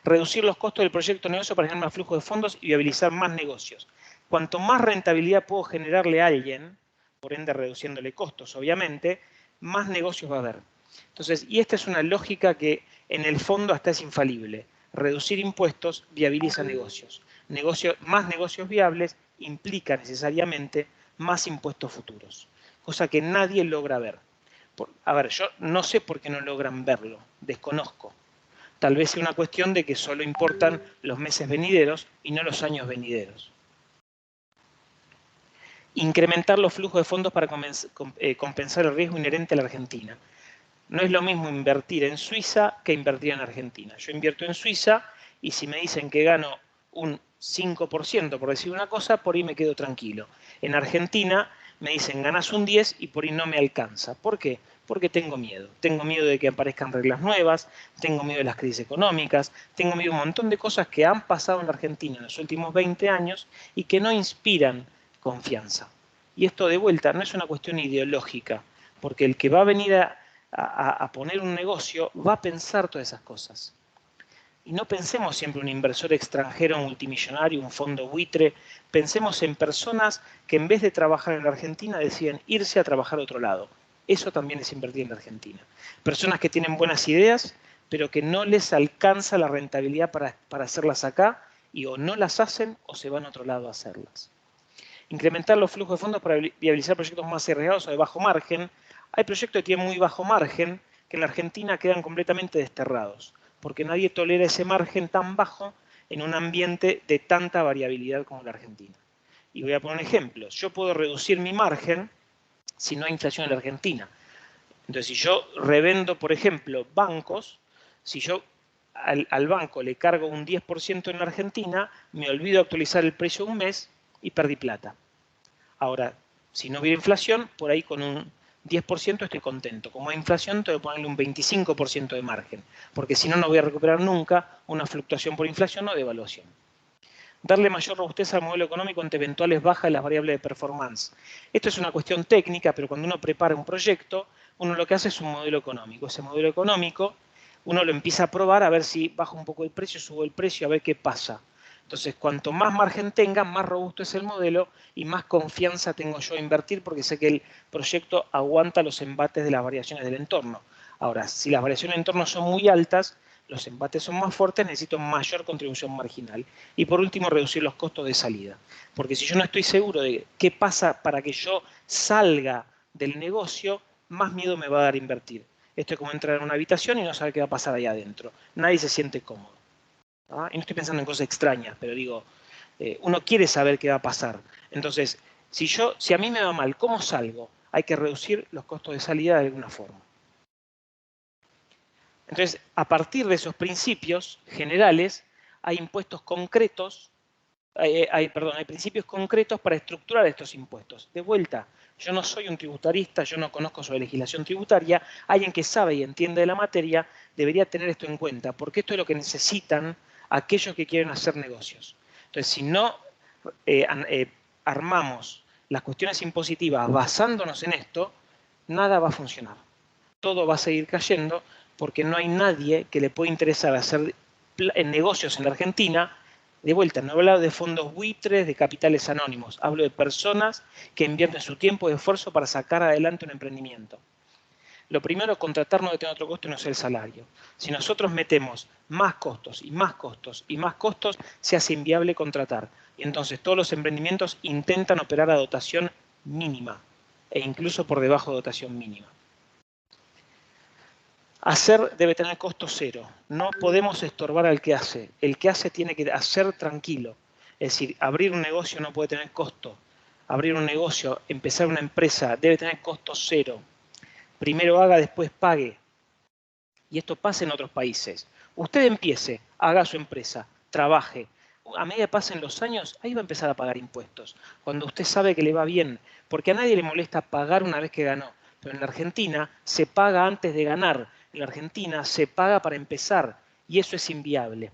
Reducir los costos del proyecto de negocio para generar más flujo de fondos y viabilizar más negocios. Cuanto más rentabilidad puedo generarle a alguien, por ende reduciéndole costos, obviamente, más negocios va a haber. Entonces, y esta es una lógica que en el fondo hasta es infalible. Reducir impuestos viabiliza negocios. Más negocios viables implica necesariamente más impuestos futuros, cosa que nadie logra ver. A ver, yo no sé por qué no logran verlo, desconozco. Tal vez sea una cuestión de que solo importan los meses venideros y no los años venideros. Incrementar los flujos de fondos para compensar el riesgo inherente a la Argentina. No es lo mismo invertir en Suiza que invertir en Argentina. Yo invierto en Suiza y si me dicen que gano un 5%, por decir una cosa, por ahí me quedo tranquilo. En Argentina me dicen ganas un 10% y por ahí no me alcanza. ¿Por qué? Porque tengo miedo. Tengo miedo de que aparezcan reglas nuevas, tengo miedo de las crisis económicas, tengo miedo de un montón de cosas que han pasado en la Argentina en los últimos 20 años y que no inspiran confianza. Y esto de vuelta no es una cuestión ideológica, porque el que va a venir a poner un negocio va a pensar todas esas cosas. Y no pensemos siempre en un inversor extranjero multimillonario, un fondo buitre. Pensemos en personas que en vez de trabajar en la Argentina deciden irse a trabajar a otro lado. Eso también es invertir en la Argentina. Personas que tienen buenas ideas, pero que no les alcanza la rentabilidad para hacerlas acá y o no las hacen o se van a otro lado a hacerlas. Incrementar los flujos de fondos para viabilizar proyectos más arriesgados o de bajo margen. Hay proyectos que tienen muy bajo margen, que en la Argentina quedan completamente desterrados, porque nadie tolera ese margen tan bajo en un ambiente de tanta variabilidad como la Argentina. Y voy a poner un ejemplo. Yo puedo reducir mi margen si no hay inflación en la Argentina. Entonces, si yo revendo, por ejemplo, bancos, si yo al banco le cargo un 10% en la Argentina, me olvido actualizar el precio un mes y perdí plata. Ahora, si no hubiera inflación, por ahí con un 10% estoy contento. Como hay inflación, tengo que ponerle un 25% de margen, porque si no, no voy a recuperar nunca una fluctuación por inflación o devaluación. Darle mayor robustez al modelo económico ante eventuales bajas de las variables de performance. Esto es una cuestión técnica, pero cuando uno prepara un proyecto, uno lo que hace es un modelo económico. Ese modelo económico, uno lo empieza a probar a ver si baja un poco el precio, sube el precio, a ver qué pasa. Entonces, cuanto más margen tenga, más robusto es el modelo y más confianza tengo yo a invertir porque sé que el proyecto aguanta los embates de las variaciones del entorno. Ahora, si las variaciones del entorno son muy altas, los embates son más fuertes, necesito mayor contribución marginal. Y por último, reducir los costos de salida. Porque si yo no estoy seguro de qué pasa para que yo salga del negocio, más miedo me va a dar invertir. Esto es como entrar en una habitación y no saber qué va a pasar ahí adentro. Nadie se siente cómodo. ¿Ah? Y no estoy pensando en cosas extrañas, pero digo, uno quiere saber qué va a pasar. Entonces, si a mí me va mal, ¿cómo salgo? Hay que reducir los costos de salida de alguna forma. Entonces, a partir de esos principios generales, hay impuestos concretos, hay principios concretos para estructurar estos impuestos. De vuelta, yo no soy un tributarista, yo no conozco sobre legislación tributaria, alguien que sabe y entiende de la materia debería tener esto en cuenta, porque esto es lo que necesitan aquellos que quieren hacer negocios. Entonces, si no armamos las cuestiones impositivas basándonos en esto, nada va a funcionar. Todo va a seguir cayendo porque no hay nadie que le pueda interesar hacer negocios en la Argentina. De vuelta, no hablo de fondos buitres, de capitales anónimos. Hablo de personas que invierten su tiempo y esfuerzo para sacar adelante un emprendimiento. Lo primero, contratar no tiene otro costo y no es el salario. Si nosotros metemos más costos y más costos y más costos, se hace inviable contratar. Y entonces todos los emprendimientos intentan operar a dotación mínima e incluso por debajo de dotación mínima. Hacer debe tener costo cero. No podemos estorbar al que hace. El que hace tiene que hacer tranquilo. Es decir, abrir un negocio no puede tener costo. Abrir un negocio, empezar una empresa, debe tener costo cero. Primero haga, después pague. Y esto pasa en otros países. Usted empiece, haga su empresa, trabaje. A medida que pasen los años, ahí va a empezar a pagar impuestos. Cuando usted sabe que le va bien. Porque a nadie le molesta pagar una vez que ganó. Pero en la Argentina se paga antes de ganar. En la Argentina se paga para empezar y eso es inviable.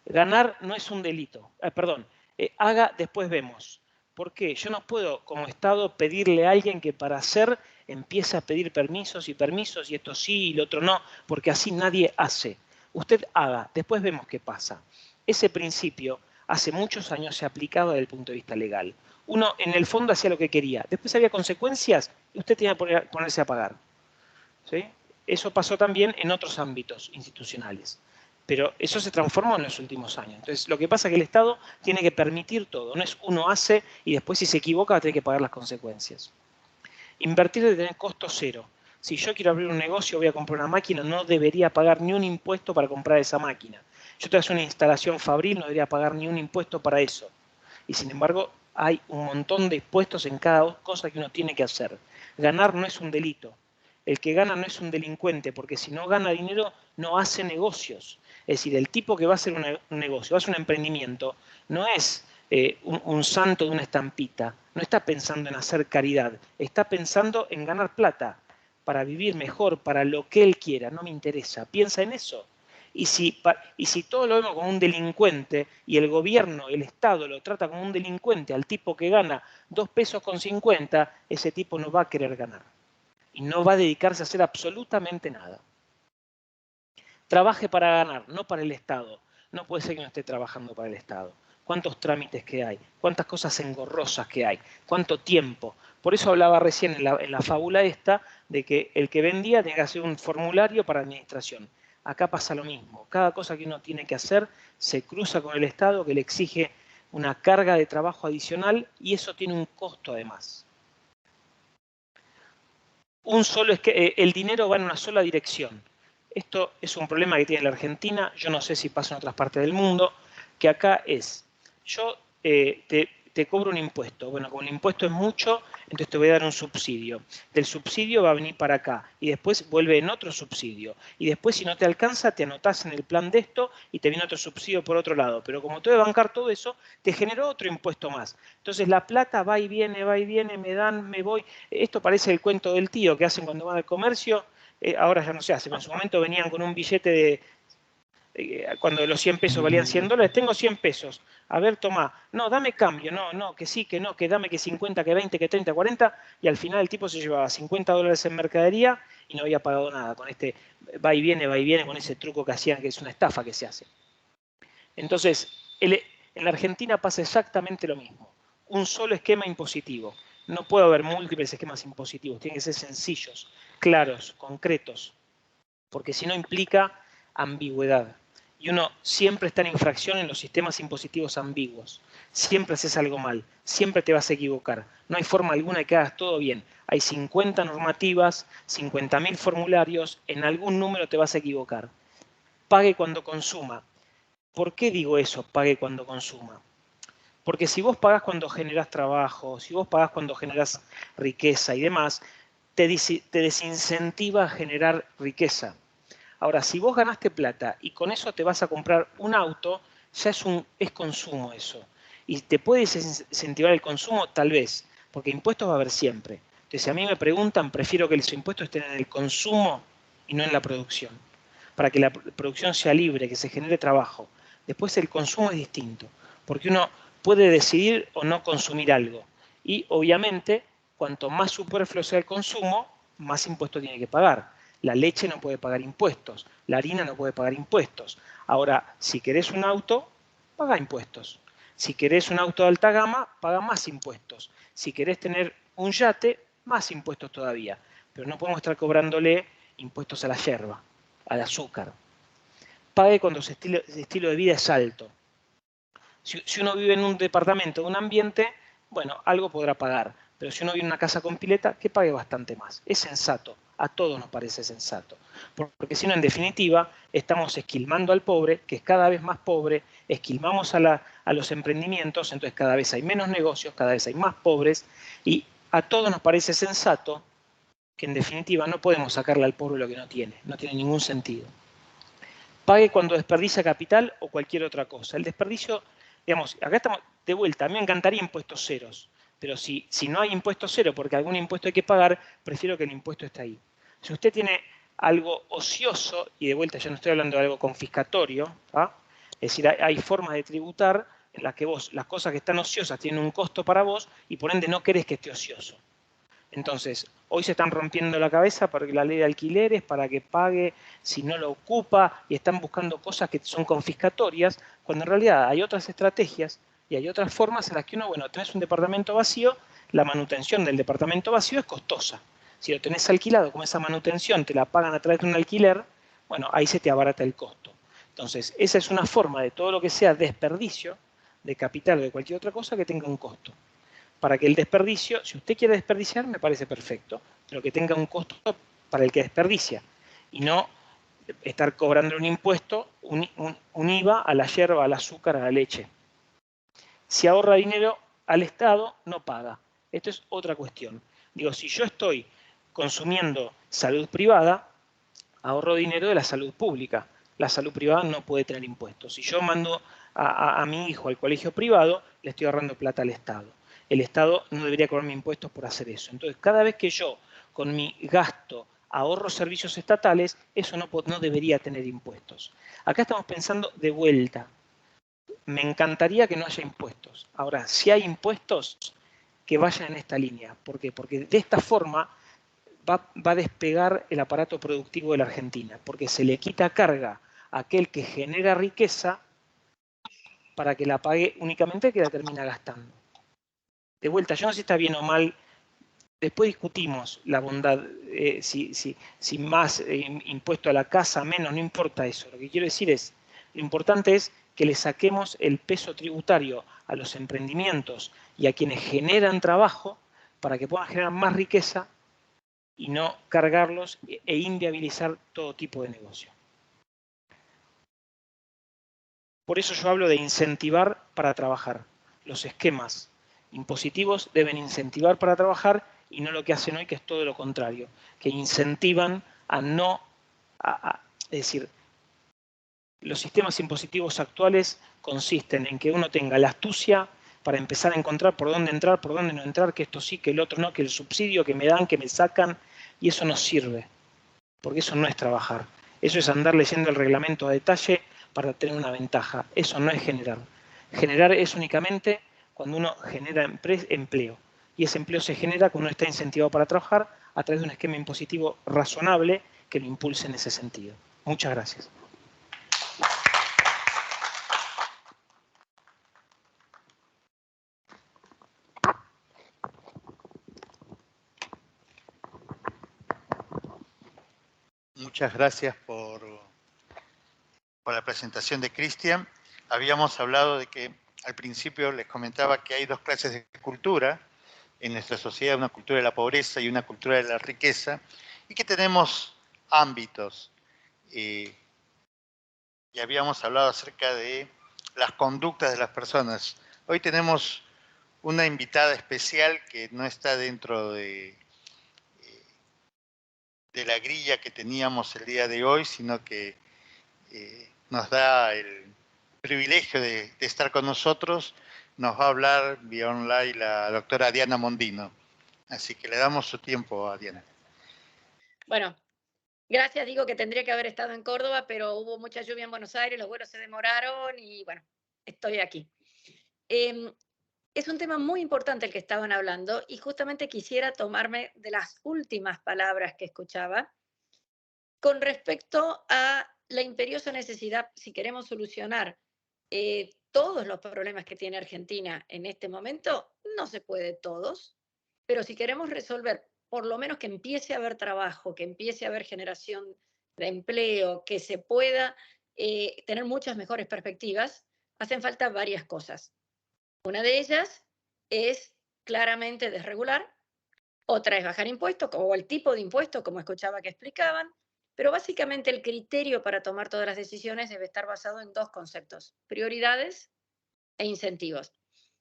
Ganar no es un delito. Haga, después vemos. ¿Por qué? Yo no puedo, como Estado, pedirle a alguien que para hacer empiece a pedir permisos y esto sí y lo otro no, porque así nadie hace. Usted haga, después vemos qué pasa. Ese principio hace muchos años se aplicaba desde el punto de vista legal. Uno en el fondo hacía lo que quería. Después había consecuencias y usted tenía que ponerse a pagar. ¿Sí? Eso pasó también en otros ámbitos institucionales. Pero eso se transformó en los últimos años. Entonces, lo que pasa es que el Estado tiene que permitir todo. No es uno hace y después si se equivoca va a tener que pagar las consecuencias. Invertir debe tener costo cero. Si yo quiero abrir un negocio, voy a comprar una máquina, no debería pagar ni un impuesto para comprar esa máquina. Yo te hago una instalación fabril, no debería pagar ni un impuesto para eso. Y sin embargo, hay un montón de impuestos en cada cosa que uno tiene que hacer. Ganar no es un delito. El que gana no es un delincuente, porque si no gana dinero, no hace negocios. Es decir, el tipo que va a hacer un negocio, va a hacer un emprendimiento, no es un santo de una estampita, no está pensando en hacer caridad, está pensando en ganar plata para vivir mejor, para lo que él quiera, no me interesa, piensa en eso. Y si todo lo vemos como un delincuente y el gobierno, el Estado lo trata como un delincuente al tipo que gana 2,50 pesos, ese tipo no va a querer ganar. Y no va a dedicarse a hacer absolutamente nada. Trabaje para ganar, no para el Estado. No puede ser que no esté trabajando para el Estado. ¿Cuántos trámites que hay? ¿Cuántas cosas engorrosas que hay? ¿Cuánto tiempo? Por eso hablaba recién en la fábula esta de que el que vendía tenía que hacer un formulario para administración. Acá pasa lo mismo. Cada cosa que uno tiene que hacer se cruza con el Estado que le exige una carga de trabajo adicional y eso tiene un costo además. el dinero va en una sola dirección. Esto es un problema que tiene la Argentina, yo no sé si pasa en otras partes del mundo, que acá es, yo te cobro un impuesto. Bueno, como el impuesto es mucho, entonces te voy a dar un subsidio. Del subsidio va a venir para acá y después vuelve en otro subsidio. Y después, si no te alcanza, te anotás en el plan de esto y te viene otro subsidio por otro lado. Pero como te voy a bancar todo eso, te generó otro impuesto más. Entonces la plata va y viene, me dan, me voy. Esto parece el cuento del tío que hacen cuando van al comercio. Ahora ya no se hace, pero en su momento venían con un billete de, cuando los 100 pesos valían $100, tengo 100 pesos. A ver, toma, no, dame cambio, no, que sí, que no, que dame que 50, que 20, que 30, 40, y al final el tipo se llevaba $50 en mercadería y no había pagado nada con este va y viene, con ese truco que hacían, que es una estafa que se hace. Entonces, en la Argentina pasa exactamente lo mismo. Un solo esquema impositivo. No puede haber múltiples esquemas impositivos, tienen que ser sencillos, claros, concretos, porque si no implica ambigüedad. Y uno siempre está en infracción en los sistemas impositivos ambiguos. Siempre haces algo mal, siempre te vas a equivocar. No hay forma alguna de que hagas todo bien. Hay 50 normativas, 50.000 formularios, en algún número te vas a equivocar. Pague cuando consuma. ¿Por qué digo eso, pague cuando consuma? Porque si vos pagás cuando generás trabajo, si vos pagás cuando generás riqueza y demás, te desincentiva a generar riqueza. Ahora, si vos ganaste plata y con eso te vas a comprar un auto, ya es consumo eso. ¿Y te puede desincentivar el consumo? Tal vez, porque impuestos va a haber siempre. Entonces, si a mí me preguntan, prefiero que los impuestos estén en el consumo y no en la producción. Para que la producción sea libre, que se genere trabajo. Después el consumo es distinto, porque uno puede decidir o no consumir algo. Y obviamente, cuanto más superfluo sea el consumo, más impuestos tiene que pagar. La leche no puede pagar impuestos, la harina no puede pagar impuestos. Ahora, si querés un auto, paga impuestos. Si querés un auto de alta gama, paga más impuestos. Si querés tener un yate, más impuestos todavía. Pero no podemos estar cobrándole impuestos a la yerba, al azúcar. Pague cuando su estilo de vida es alto. Si uno vive en un departamento, en un ambiente, bueno, algo podrá pagar. Pero si uno vive en una casa con pileta, que pague bastante más. Es sensato. A todos nos parece sensato. Porque si no, en definitiva, estamos esquilmando al pobre, que es cada vez más pobre, esquilmamos a los emprendimientos, entonces cada vez hay menos negocios, cada vez hay más pobres, y a todos nos parece sensato que en definitiva no podemos sacarle al pobre lo que no tiene ningún sentido. Pague cuando desperdicia capital o cualquier otra cosa. El desperdicio, digamos, acá estamos de vuelta, a mí me encantaría impuestos ceros, pero si no hay impuesto cero porque algún impuesto hay que pagar, prefiero que el impuesto esté ahí. Si usted tiene algo ocioso, y de vuelta ya no estoy hablando de algo confiscatorio, es decir, hay formas de tributar en las que vos, las cosas que están ociosas tienen un costo para vos y por ende no querés que esté ocioso. Entonces, hoy se están rompiendo la cabeza para que la ley de alquileres, para que pague si no lo ocupa, y están buscando cosas que son confiscatorias, cuando en realidad hay otras estrategias y hay otras formas en las que uno, bueno, tenés un departamento vacío, la manutención del departamento vacío es costosa. Si lo tenés alquilado, como esa manutención te la pagan a través de un alquiler, bueno, ahí se te abarata el costo. Entonces, esa es una forma de todo lo que sea desperdicio de capital o de cualquier otra cosa que tenga un costo. Para que el desperdicio, si usted quiere desperdiciar, me parece perfecto, pero que tenga un costo para el que desperdicia y no estar cobrando un impuesto, un IVA a la yerba, al azúcar, a la leche. Si ahorra dinero al Estado, no paga. Esto es otra cuestión. Digo, si yo estoy consumiendo salud privada, ahorro dinero de la salud pública. La salud privada no puede tener impuestos. Si yo mando a mi hijo al colegio privado, le estoy ahorrando plata al Estado. El Estado no debería cobrarme impuestos por hacer eso. Entonces, cada vez que yo, con mi gasto, ahorro servicios estatales, eso no debería tener impuestos. Acá estamos pensando de vuelta. Me encantaría que no haya impuestos. Ahora, si hay impuestos, que vayan en esta línea. ¿Por qué? Porque de esta forma va a despegar el aparato productivo de la Argentina, porque se le quita carga a aquel que genera riqueza para que la pague únicamente el que la termina gastando. De vuelta, yo no sé si está bien o mal, después discutimos la bondad, si más impuesto a la casa, menos, no importa eso. Lo que quiero decir es, lo importante es que le saquemos el peso tributario a los emprendimientos y a quienes generan trabajo para que puedan generar más riqueza y no cargarlos e inviabilizar todo tipo de negocio. Por eso yo hablo de incentivar para trabajar. Los esquemas impositivos deben incentivar para trabajar y no lo que hacen hoy, que es todo lo contrario, que incentivan a no... es decir, los sistemas impositivos actuales consisten en que uno tenga la astucia para empezar a encontrar por dónde entrar, por dónde no entrar, que esto sí, que el otro no, que el subsidio que me dan, que me sacan, y eso no sirve, porque eso no es trabajar. Eso es andar leyendo el reglamento a detalle para tener una ventaja. Eso no es generar. Generar es únicamente cuando uno genera empleo. Y ese empleo se genera cuando uno está incentivado para trabajar a través de un esquema impositivo razonable que lo impulse en ese sentido. Muchas gracias. Muchas gracias por la presentación de Cristian. Habíamos hablado de que al principio les comentaba que hay dos clases de cultura en nuestra sociedad, una cultura de la pobreza y una cultura de la riqueza, y que tenemos ámbitos. Y habíamos hablado acerca de las conductas de las personas. Hoy tenemos una invitada especial que no está dentro de la grilla que teníamos el día de hoy, sino que nos da el privilegio de estar con nosotros. Nos va a hablar vía online la doctora Diana Mondino. Así que le damos su tiempo a Diana. Bueno, gracias. Digo que tendría que haber estado en Córdoba, pero hubo mucha lluvia en Buenos Aires, los vuelos se demoraron y bueno, estoy aquí. Es un tema muy importante el que estaban hablando y justamente quisiera tomarme de las últimas palabras que escuchaba con respecto a la imperiosa necesidad, si queremos solucionar todos los problemas que tiene Argentina en este momento, no se puede todos, pero si queremos resolver, por lo menos que empiece a haber trabajo, que empiece a haber generación de empleo, que se pueda tener muchas mejores perspectivas, hacen falta varias cosas. Una de ellas es claramente desregular, otra es bajar impuestos, o el tipo de impuestos, como escuchaba que explicaban, pero básicamente el criterio para tomar todas las decisiones debe estar basado en dos conceptos: prioridades e incentivos.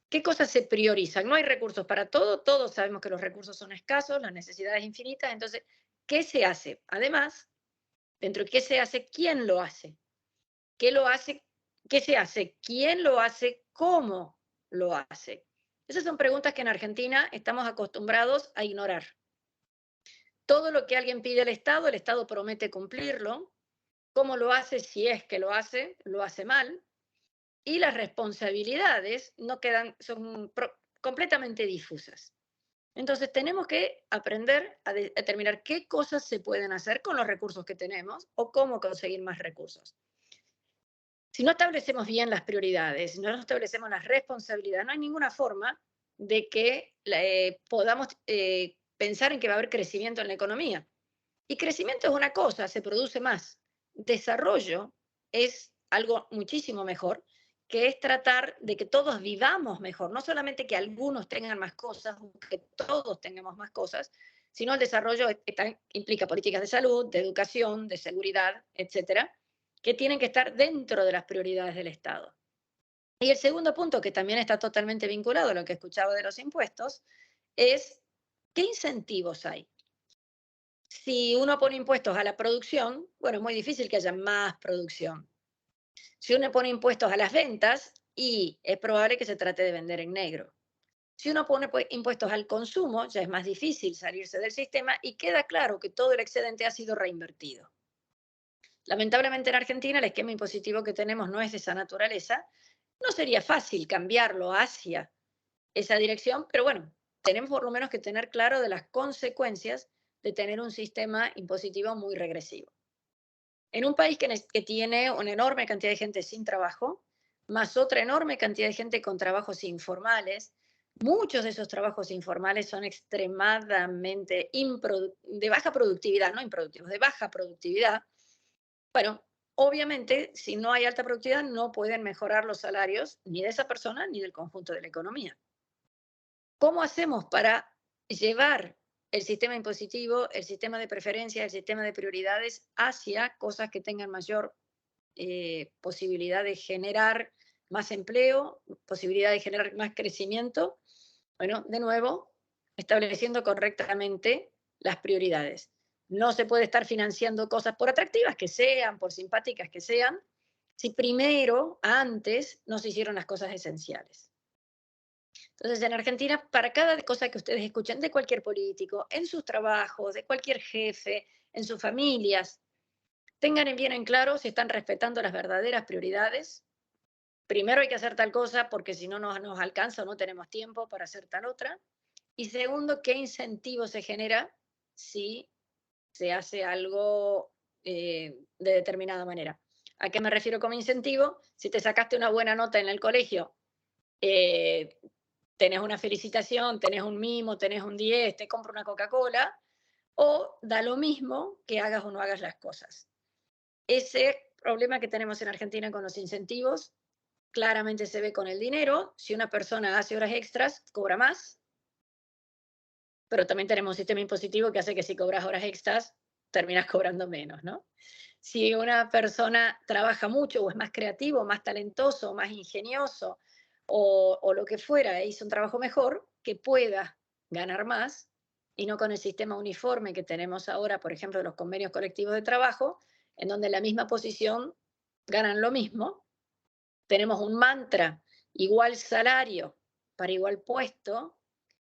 ¿Qué cosas se priorizan? No hay recursos para todo, todos sabemos que los recursos son escasos, las necesidades infinitas, entonces, ¿qué se hace? Además, dentro de qué se hace, ¿quién lo hace? ¿Qué lo hace? ¿Qué se hace? ¿Quién lo hace? ¿Cómo lo hace? Esas son preguntas que en Argentina estamos acostumbrados a ignorar. Todo lo que alguien pide al Estado, el Estado promete cumplirlo. ¿Cómo lo hace? Si es que lo hace mal. Y las responsabilidades no quedan, son completamente difusas. Entonces tenemos que aprender a determinar qué cosas se pueden hacer con los recursos que tenemos o cómo conseguir más recursos. Si no establecemos bien las prioridades, si no establecemos las responsabilidades, no hay ninguna forma de que podamos pensar en que va a haber crecimiento en la economía. Y crecimiento es una cosa, se produce más. Desarrollo es algo muchísimo mejor, que es tratar de que todos vivamos mejor, no solamente que algunos tengan más cosas, que todos tengamos más cosas, sino el desarrollo implica políticas de salud, de educación, de seguridad, etcétera, que tienen que estar dentro de las prioridades del Estado. Y el segundo punto, que también está totalmente vinculado a lo que escuchaba de los impuestos, es ¿qué incentivos hay? Si uno pone impuestos a la producción, bueno, es muy difícil que haya más producción. Si uno pone impuestos a las ventas, y es probable que se trate de vender en negro. Si uno pone impuestos al consumo, ya es más difícil salirse del sistema y queda claro que todo el excedente ha sido reinvertido. Lamentablemente en Argentina el esquema impositivo que tenemos no es de esa naturaleza. No sería fácil cambiarlo hacia esa dirección, pero bueno, tenemos por lo menos que tener claro de las consecuencias de tener un sistema impositivo muy regresivo. En un país que tiene una enorme cantidad de gente sin trabajo, más otra enorme cantidad de gente con trabajos informales, muchos de esos trabajos informales son extremadamente de baja productividad, no improductivos, de baja productividad. Bueno, obviamente, si no hay alta productividad, no pueden mejorar los salarios ni de esa persona ni del conjunto de la economía. ¿Cómo hacemos para llevar el sistema impositivo, el sistema de preferencias, el sistema de prioridades hacia cosas que tengan mayor posibilidad de generar más empleo, posibilidad de generar más crecimiento. Bueno, de nuevo, estableciendo correctamente las prioridades. No se puede estar financiando cosas por atractivas que sean, por simpáticas que sean, si primero, antes, no se hicieron las cosas esenciales. Entonces, en Argentina, para cada cosa que ustedes escuchen de cualquier político, en sus trabajos, de cualquier jefe, en sus familias, tengan bien en claro si están respetando las verdaderas prioridades. Primero hay que hacer tal cosa porque si no nos alcanza o no tenemos tiempo para hacer tal otra. Y segundo, ¿qué incentivo se genera si se hace algo de determinada manera? ¿A qué me refiero con incentivo? Si te sacaste una buena nota en el colegio, tenés una felicitación, tenés un mimo, tenés un 10, te compro una Coca-Cola, o da lo mismo que hagas o no hagas las cosas. Ese problema que tenemos en Argentina con los incentivos claramente se ve con el dinero. Si una persona hace horas extras, cobra más, pero también tenemos un sistema impositivo que hace que si cobras horas extras, terminas cobrando menos, ¿no? Si una persona trabaja mucho o es más creativo, más talentoso, más ingenioso o lo que fuera, e hizo un trabajo mejor, que pueda ganar más y no con el sistema uniforme que tenemos ahora, por ejemplo, de los convenios colectivos de trabajo, en donde en la misma posición ganan lo mismo. Tenemos un mantra, igual salario para igual puesto,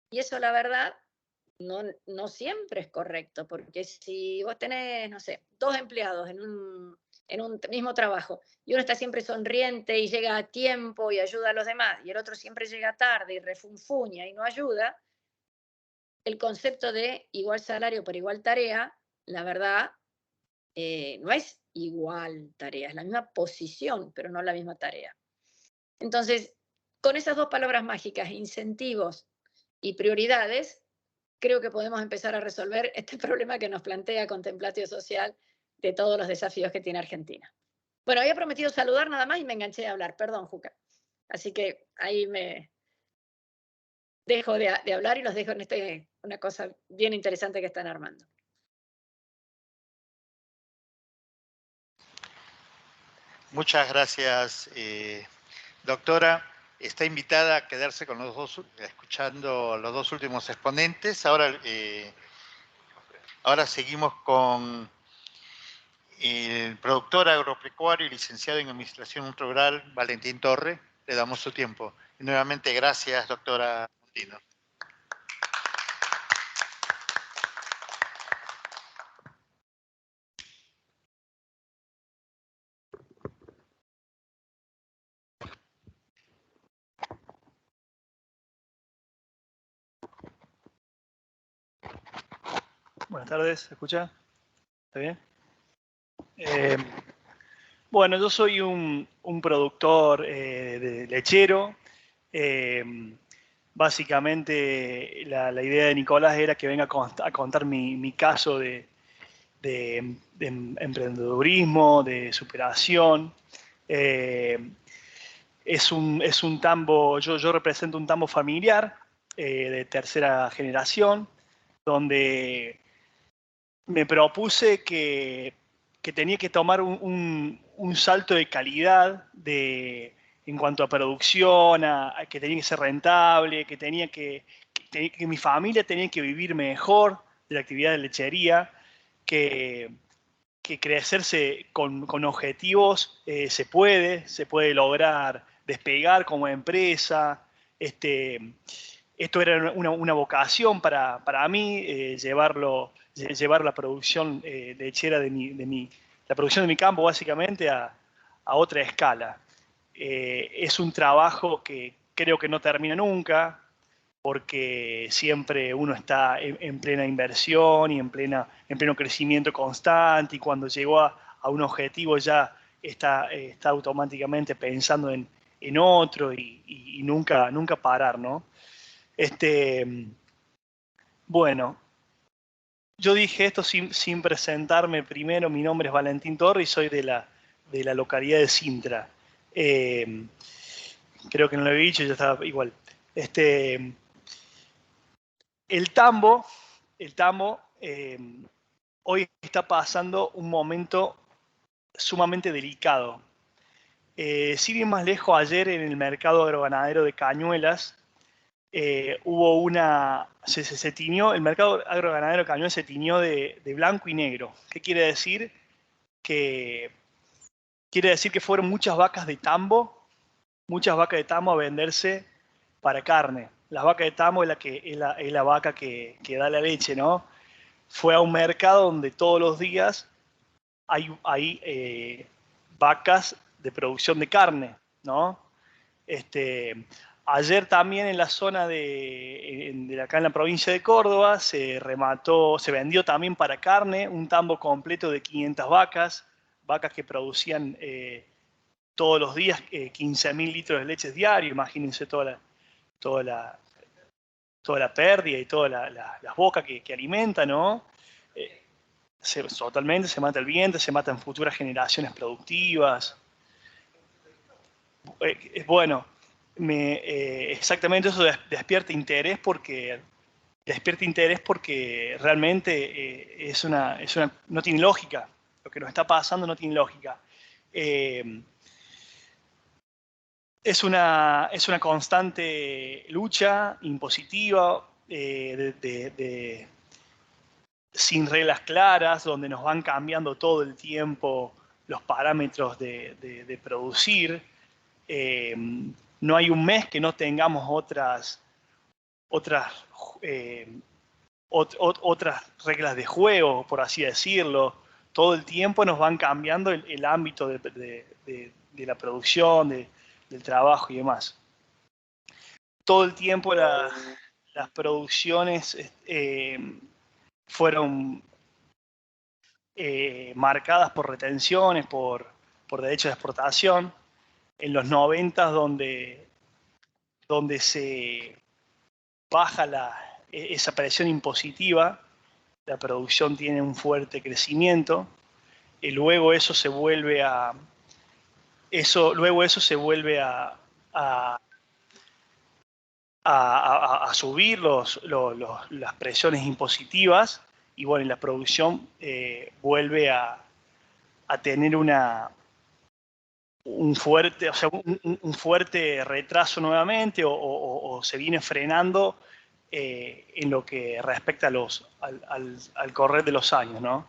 y eso la verdad no siempre es correcto, porque si vos tenés, no sé, 2 empleados en un mismo trabajo, y uno está siempre sonriente y llega a tiempo y ayuda a los demás, y el otro siempre llega tarde y refunfuña y no ayuda, el concepto de igual salario por igual tarea, la verdad, no es igual tarea, es la misma posición, pero no la misma tarea. Entonces, con esas 2 palabras mágicas, incentivos y prioridades, creo que podemos empezar a resolver este problema que nos plantea Contemplatio Social de todos los desafíos que tiene Argentina. Bueno, había prometido saludar nada más y me enganché a hablar. Perdón, Juca. Así que ahí me dejo de hablar y los dejo en una cosa bien interesante que están armando. Muchas gracias, doctora. Está invitada a quedarse con escuchando los 2 últimos exponentes. Ahora seguimos con el productor agropecuario y licenciado en Administración Rural, Valentín Torre. Le damos su tiempo. Y nuevamente, gracias, doctora Mondino. Buenas tardes, ¿se escucha? ¿Está bien? Bueno, yo soy un productor de lechero. Básicamente la idea de Nicolás era que venga a contar mi caso de emprendedurismo, de superación. Es un tambo, yo represento un tambo familiar de tercera generación, donde me propuse que tenía que tomar un salto de calidad en cuanto a producción, que tenía que ser rentable, que mi familia tenía que vivir mejor de la actividad de lechería, que crecerse con objetivos se puede lograr despegar como empresa. Esto era una vocación para mí, llevar la producción lechera la producción de mi campo básicamente a otra escala. Es un trabajo que creo que no termina nunca, porque siempre uno está en plena inversión y en pleno crecimiento constante, y cuando llegó a un objetivo ya está automáticamente pensando en otro y nunca parar, ¿no? Bueno, yo dije esto sin presentarme primero. Mi nombre es Valentín Torre y soy de la localidad de Sintra. Creo que no lo había dicho, ya estaba igual. El tambo el tambo hoy está pasando un momento sumamente delicado. Si bien más lejos, ayer en el mercado agroganadero de Cañuelas hubo una... Se tiñó, el mercado agroganadero de Cañuelas se tiñó de blanco y negro. ¿Qué quiere decir? Quiere decir que fueron muchas vacas de tambo a venderse para carne. La vaca de tambo es la vaca que da la leche, ¿no? Fue a un mercado donde todos los días hay vacas de producción de carne, ¿no? Ayer también en la zona acá en la provincia de Córdoba se vendió también para carne un tambo completo de 500 vacas que producían todos los días 15.000 litros de leche diario. Imagínense toda la pérdida y todas las bocas que alimenta, ¿no? Totalmente se mata el vientre, se matan futuras generaciones productivas. Bueno, exactamente eso despierta interés porque realmente no tiene lógica. Lo que nos está pasando no tiene lógica. Es una constante lucha impositiva, sin reglas claras, donde nos van cambiando todo el tiempo los parámetros de producir. No hay un mes que no tengamos otras reglas de juego, por así decirlo. Todo el tiempo nos van cambiando el ámbito de la producción, del trabajo y demás. Todo el tiempo las producciones fueron marcadas por retenciones, por derechos de exportación. En los 90 donde se baja esa presión impositiva, la producción tiene un fuerte crecimiento, y luego eso se vuelve a subir las presiones impositivas, y bueno, la producción vuelve a tener un fuerte retraso nuevamente, o se viene frenando en lo que respecta al correr de los años, ¿no?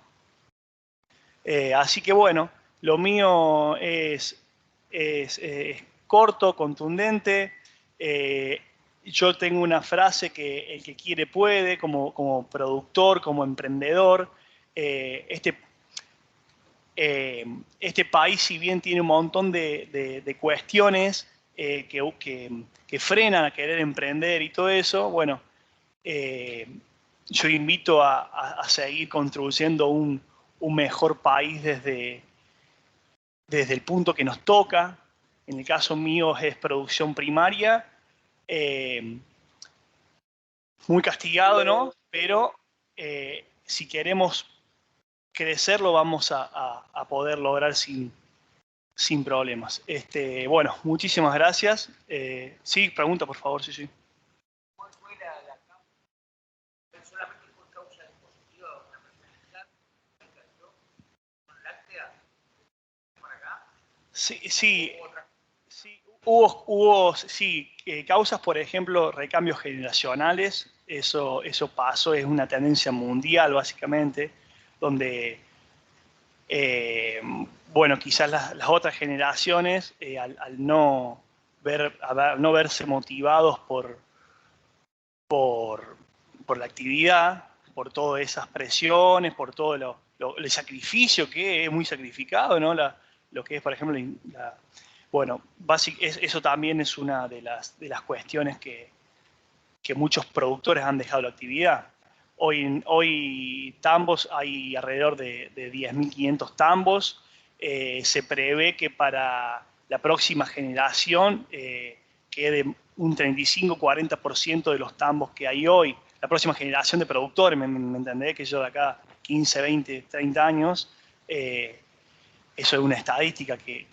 Así que bueno, lo mío es corto, contundente. Yo tengo una frase que el que quiere puede, como productor, como emprendedor. Este país, si bien tiene un montón de cuestiones que frenan a querer emprender y todo eso, bueno, yo invito a seguir construyendo un mejor país desde el punto que nos toca. En el caso mío es producción primaria, muy castigado, ¿no? Pero si queremos crecer, lo vamos a poder lograr sin problemas. Bueno, muchísimas gracias. Sí, pregunta, por favor, sí. ¿Cuál fue la causa? ¿Solamente fue causa dispositiva o una enfermedad? ¿Con láctea? ¿Por acá? Sí. Hubo causas, por ejemplo, recambios generacionales. Eso pasó, es una tendencia mundial, básicamente, donde, bueno, quizás las otras generaciones, al no verse motivados por la actividad, por todas esas presiones, por todo el sacrificio, que es muy sacrificado, ¿no? Lo que es, por ejemplo, bueno, eso también es una de las cuestiones que muchos productores han dejado la actividad. Hoy tambos, hay alrededor de 10.500 tambos. Se prevé que para la próxima generación quede un 35-40% de los tambos que hay hoy. La próxima generación de productores, me entendé que yo de acá 15, 20, 30 años, eso es una estadística que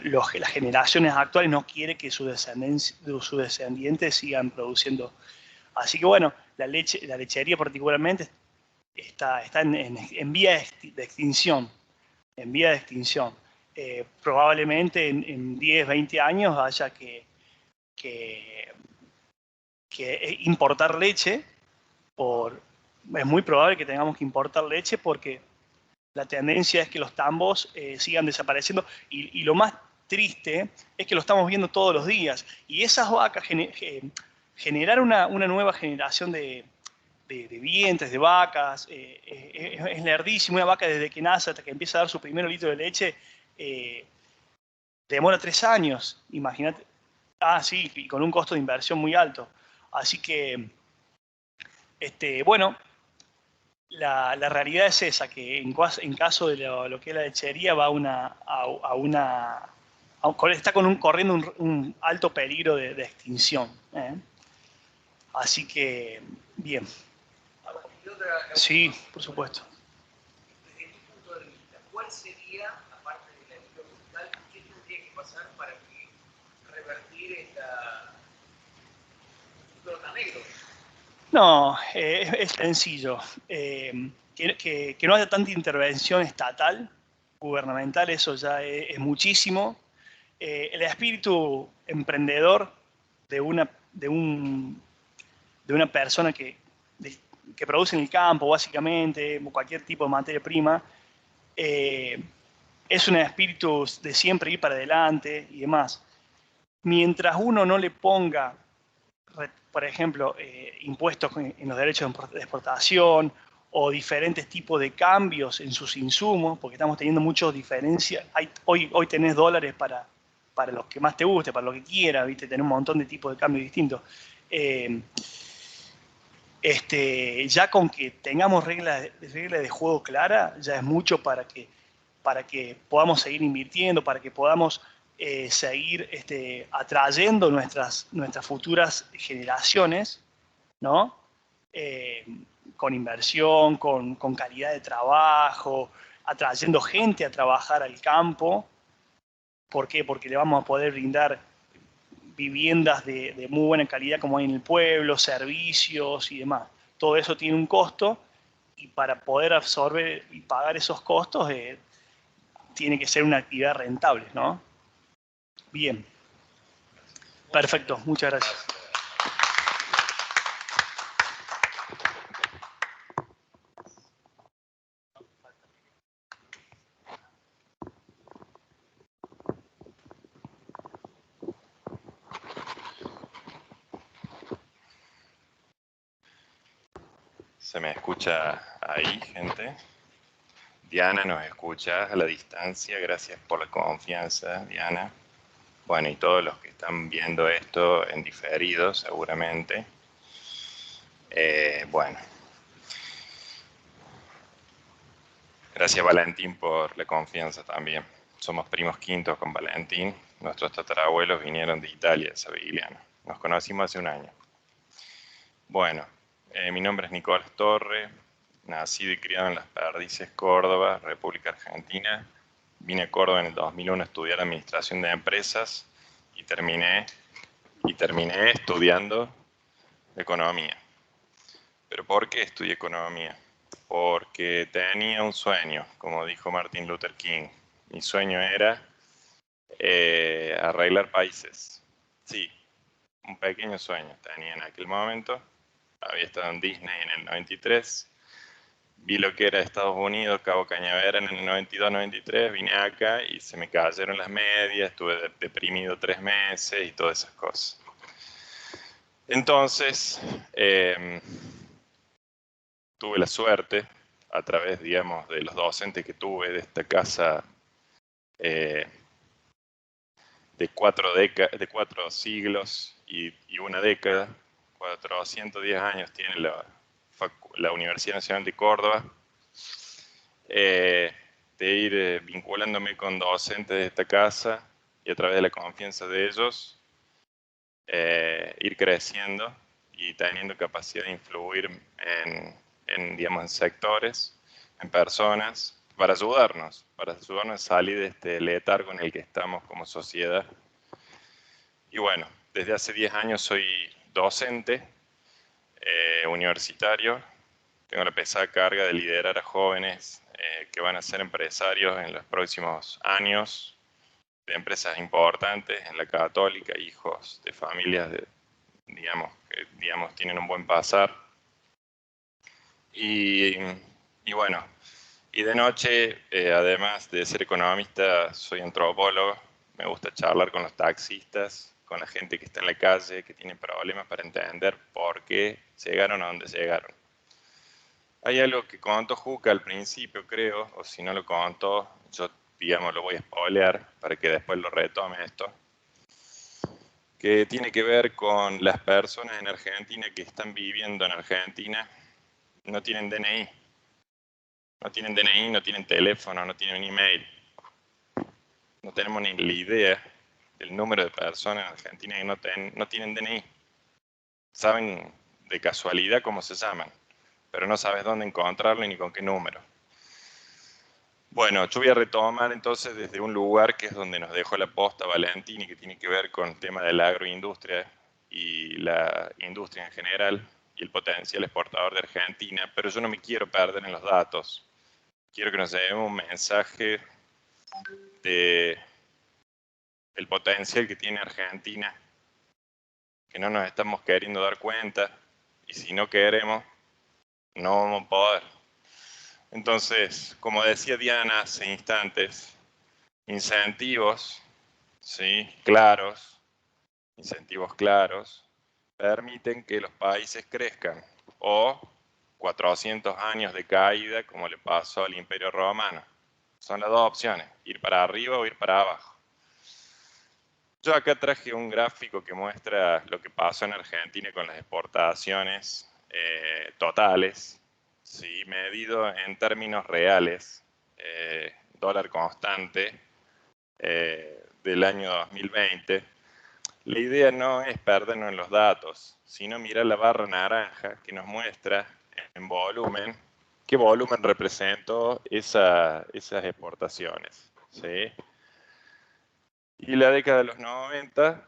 las generaciones actuales no quieren que sus descendientes sigan produciendo Así que bueno, la lechería particularmente está en vía de extinción. En vía de extinción. Probablemente en 10, 20 años haya que importar leche. Es muy probable que tengamos que importar leche porque la tendencia es que los tambos sigan desapareciendo. Y lo más triste es que lo estamos viendo todos los días. Y esas vacas, generar una nueva generación de vientres, de vacas, es lerdísimo. Una vaca desde que nace hasta que empieza a dar su primer litro de leche, demora 3 años, imagínate. Ah, sí, y con un costo de inversión muy alto. Así que, bueno, la realidad es esa, que en caso de lo que es la lechería va está corriendo un alto peligro de extinción. Así que, bien. Sí, por supuesto. Desde tu punto de vista, ¿cuál sería, aparte de la línea brutal, qué tendría que pasar para que revertir esta futuro tan negro? No, es sencillo. Que no haya tanta intervención estatal, gubernamental, eso ya es muchísimo. El espíritu emprendedor de una persona que produce en el campo, básicamente, cualquier tipo de materia prima, es un espíritu de siempre ir para adelante y demás. Mientras uno no le ponga, por ejemplo, impuestos en los derechos de exportación o diferentes tipos de cambios en sus insumos, porque estamos teniendo muchas diferencias. Hoy tenés dólares para lo que más te guste, para lo que quieras, ¿viste? Tenés un montón de tipos de cambios distintos. Ya con que tengamos reglas de juego claras, ya es mucho para que podamos seguir invirtiendo, para que podamos seguir atrayendo nuestras futuras generaciones, ¿no? Con inversión, con calidad de trabajo, atrayendo gente a trabajar al campo. ¿Por qué? Porque le vamos a poder brindar viviendas de muy buena calidad como hay en el pueblo, servicios y demás. Todo eso tiene un costo y para poder absorber y pagar esos costos tiene que ser una actividad rentable, ¿no? Bien. Perfecto, muchas gracias. ¿Se me escucha ahí, gente? Diana nos escucha a la distancia, gracias por la confianza, Diana. Bueno, y todos los que están viendo esto en diferido, seguramente. Bueno. Gracias, Valentín, por la confianza también. Somos primos quintos con Valentín. Nuestros tatarabuelos vinieron de Italia, de Savigliano. Nos conocimos hace un año. Bueno, mi nombre es Nicolás Torre. Nacido y criado en Las Perdices, Córdoba, República Argentina. Vine a Córdoba en el 2001 a estudiar Administración de Empresas y terminé estudiando Economía. ¿Pero por qué estudié Economía? Porque tenía un sueño, como dijo Martin Luther King. Mi sueño era arreglar países. Sí, un pequeño sueño tenía en aquel momento. Había estado en Disney en el 93. Vi lo que era Estados Unidos, Cabo Cañaveral en el 92-93, vine acá y se me cayeron las medias, estuve deprimido 3 meses y todas esas cosas. Entonces, tuve la suerte, a través, digamos, de los docentes que tuve de esta casa de 4 siglos y una década, 410 años tiene la Universidad Nacional de Córdoba, de ir vinculándome con docentes de esta casa y a través de la confianza de ellos, ir creciendo y teniendo capacidad de influir digamos, en sectores, en personas, para ayudarnos a salir de este letargo en el que estamos como sociedad. Y bueno, desde hace 10 años soy docente. universitario. Tengo la pesada carga de liderar a jóvenes que van a ser empresarios en los próximos años, de empresas importantes en la Católica, hijos de familias que tienen un buen pasar. Y bueno, y de noche, además de ser economista, soy antropólogo. Me gusta charlar con los taxistas, con la gente que está en la calle, que tiene problemas para entender por qué llegaron a donde llegaron. Hay algo que contó Juca al principio, creo, o si no lo contó, yo, digamos, lo voy a spoilear para que después lo retome esto, que tiene que ver con las personas en Argentina que están viviendo en Argentina, no tienen DNI. No tienen DNI, no tienen teléfono, no tienen email. No tenemos ni la idea del número de personas en Argentina que no tienen DNI. Saben de casualidad cómo se llaman, pero no sabes dónde encontrarlo ni con qué número. Bueno, yo voy a retomar entonces desde un lugar que es donde nos dejó la posta Valentín y que tiene que ver con el tema de la agroindustria y la industria en general y el potencial exportador de Argentina, pero yo no me quiero perder en los datos. Quiero que nos llevemos un mensaje de el potencial que tiene Argentina, que no nos estamos queriendo dar cuenta, y si no queremos, no vamos a poder. Entonces, como decía Diana hace instantes, incentivos, ¿sí? Incentivos claros, permiten que los países crezcan, o 400 años de caída, como le pasó al Imperio Romano. Son las dos opciones, ir para arriba o ir para abajo. Yo acá traje un gráfico que muestra lo que pasó en Argentina con las exportaciones totales, ¿sí? Medido en términos reales, dólar constante del año 2020. La idea no es perdernos en los datos, sino mirar la barra naranja que nos muestra en volumen qué volumen representó esas exportaciones, ¿sí? Y la década de los 90,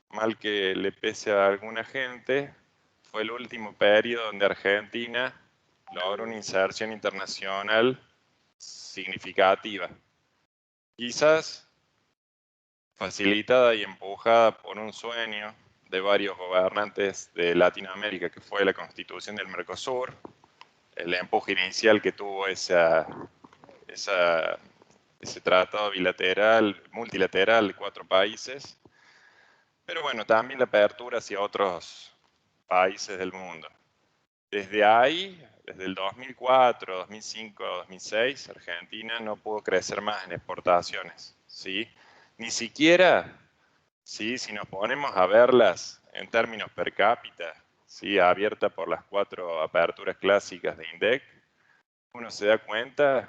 mal que le pese a alguna gente, fue el último periodo donde Argentina logró una inserción internacional significativa. Quizás facilitada y empujada por un sueño de varios gobernantes de Latinoamérica, que fue la constitución del Mercosur, el empuje inicial que tuvo ese tratado bilateral, multilateral de 4 países, pero bueno, también la apertura hacia otros países del mundo. Desde ahí, desde el 2004, 2005, 2006, Argentina no pudo crecer más en exportaciones, ¿sí? Ni siquiera, ¿sí? Si nos ponemos a verlas en términos per cápita, ¿sí? Abierta por las 4 aperturas clásicas de INDEC, uno se da cuenta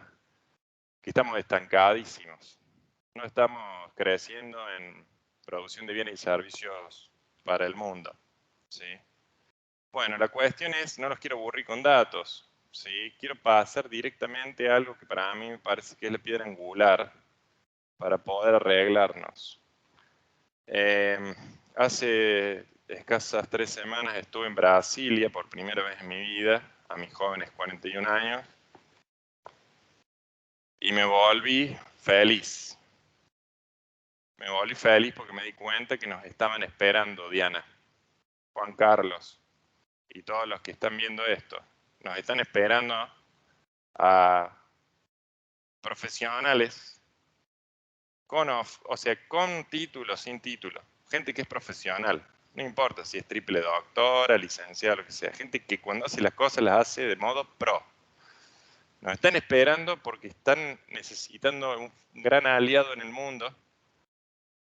que estamos estancadísimos. No estamos creciendo en producción de bienes y servicios para el mundo, ¿sí? Bueno, la cuestión es, no los quiero aburrir con datos, ¿sí? Quiero pasar directamente a algo que para mí me parece que es la piedra angular para poder arreglarnos. Hace escasas 3 semanas estuve en Brasilia por primera vez en mi vida, a mis jóvenes 41 años, y me volví feliz. Me volví feliz porque me di cuenta que nos estaban esperando, Diana, Juan Carlos y todos los que están viendo esto. Nos están esperando a profesionales con título, sin título. Gente que es profesional. No importa si es triple doctora, licenciada, lo que sea. Gente que cuando hace las cosas las hace de modo pro. Nos están esperando porque están necesitando un gran aliado en el mundo.